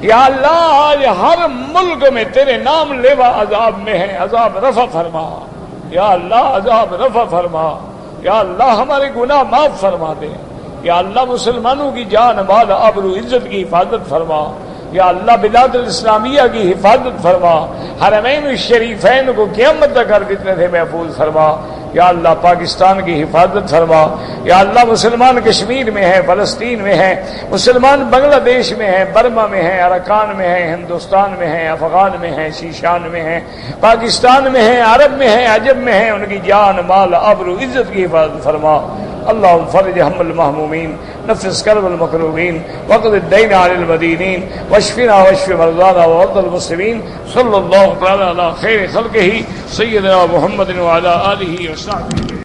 یا اللہ آج ہر ملک میں تیرے نام لیوا عذاب میں ہے، عذاب رفع فرما. یا اللہ عذاب رفع فرما. یا اللہ ہمارے گناہ معاف فرما دے. یا اللہ مسلمانوں کی جان مال آبرو عزت کی حفاظت فرما. یا اللہ بلاد الاسلامیہ کی حفاظت فرما. حرمین الشریفین کو قیامت تک ہر فتنے سے محفوظ فرما. یا اللہ پاکستان کی حفاظت فرما. یا اللہ مسلمان کشمیر میں ہیں، فلسطین میں ہیں، مسلمان بنگلہ دیش میں ہیں، برما میں ہیں، اراکان میں ہیں، ہندوستان میں ہیں، افغان میں ہیں، شیشان میں ہیں، پاکستان میں ہیں، عرب میں ہیں، عجب میں ہیں، ان کی جان مال آبرو عزت کی حفاظت فرما. اللهم فرج هم المهمومين، نفس كرب المكروبين، وقض الدين عن المدينين، واشفنا واشف مرضانا ومرضى المسلمين. صلى الله تعالى على خير خلقه سيدنا محمد وعلى آله وصحبه.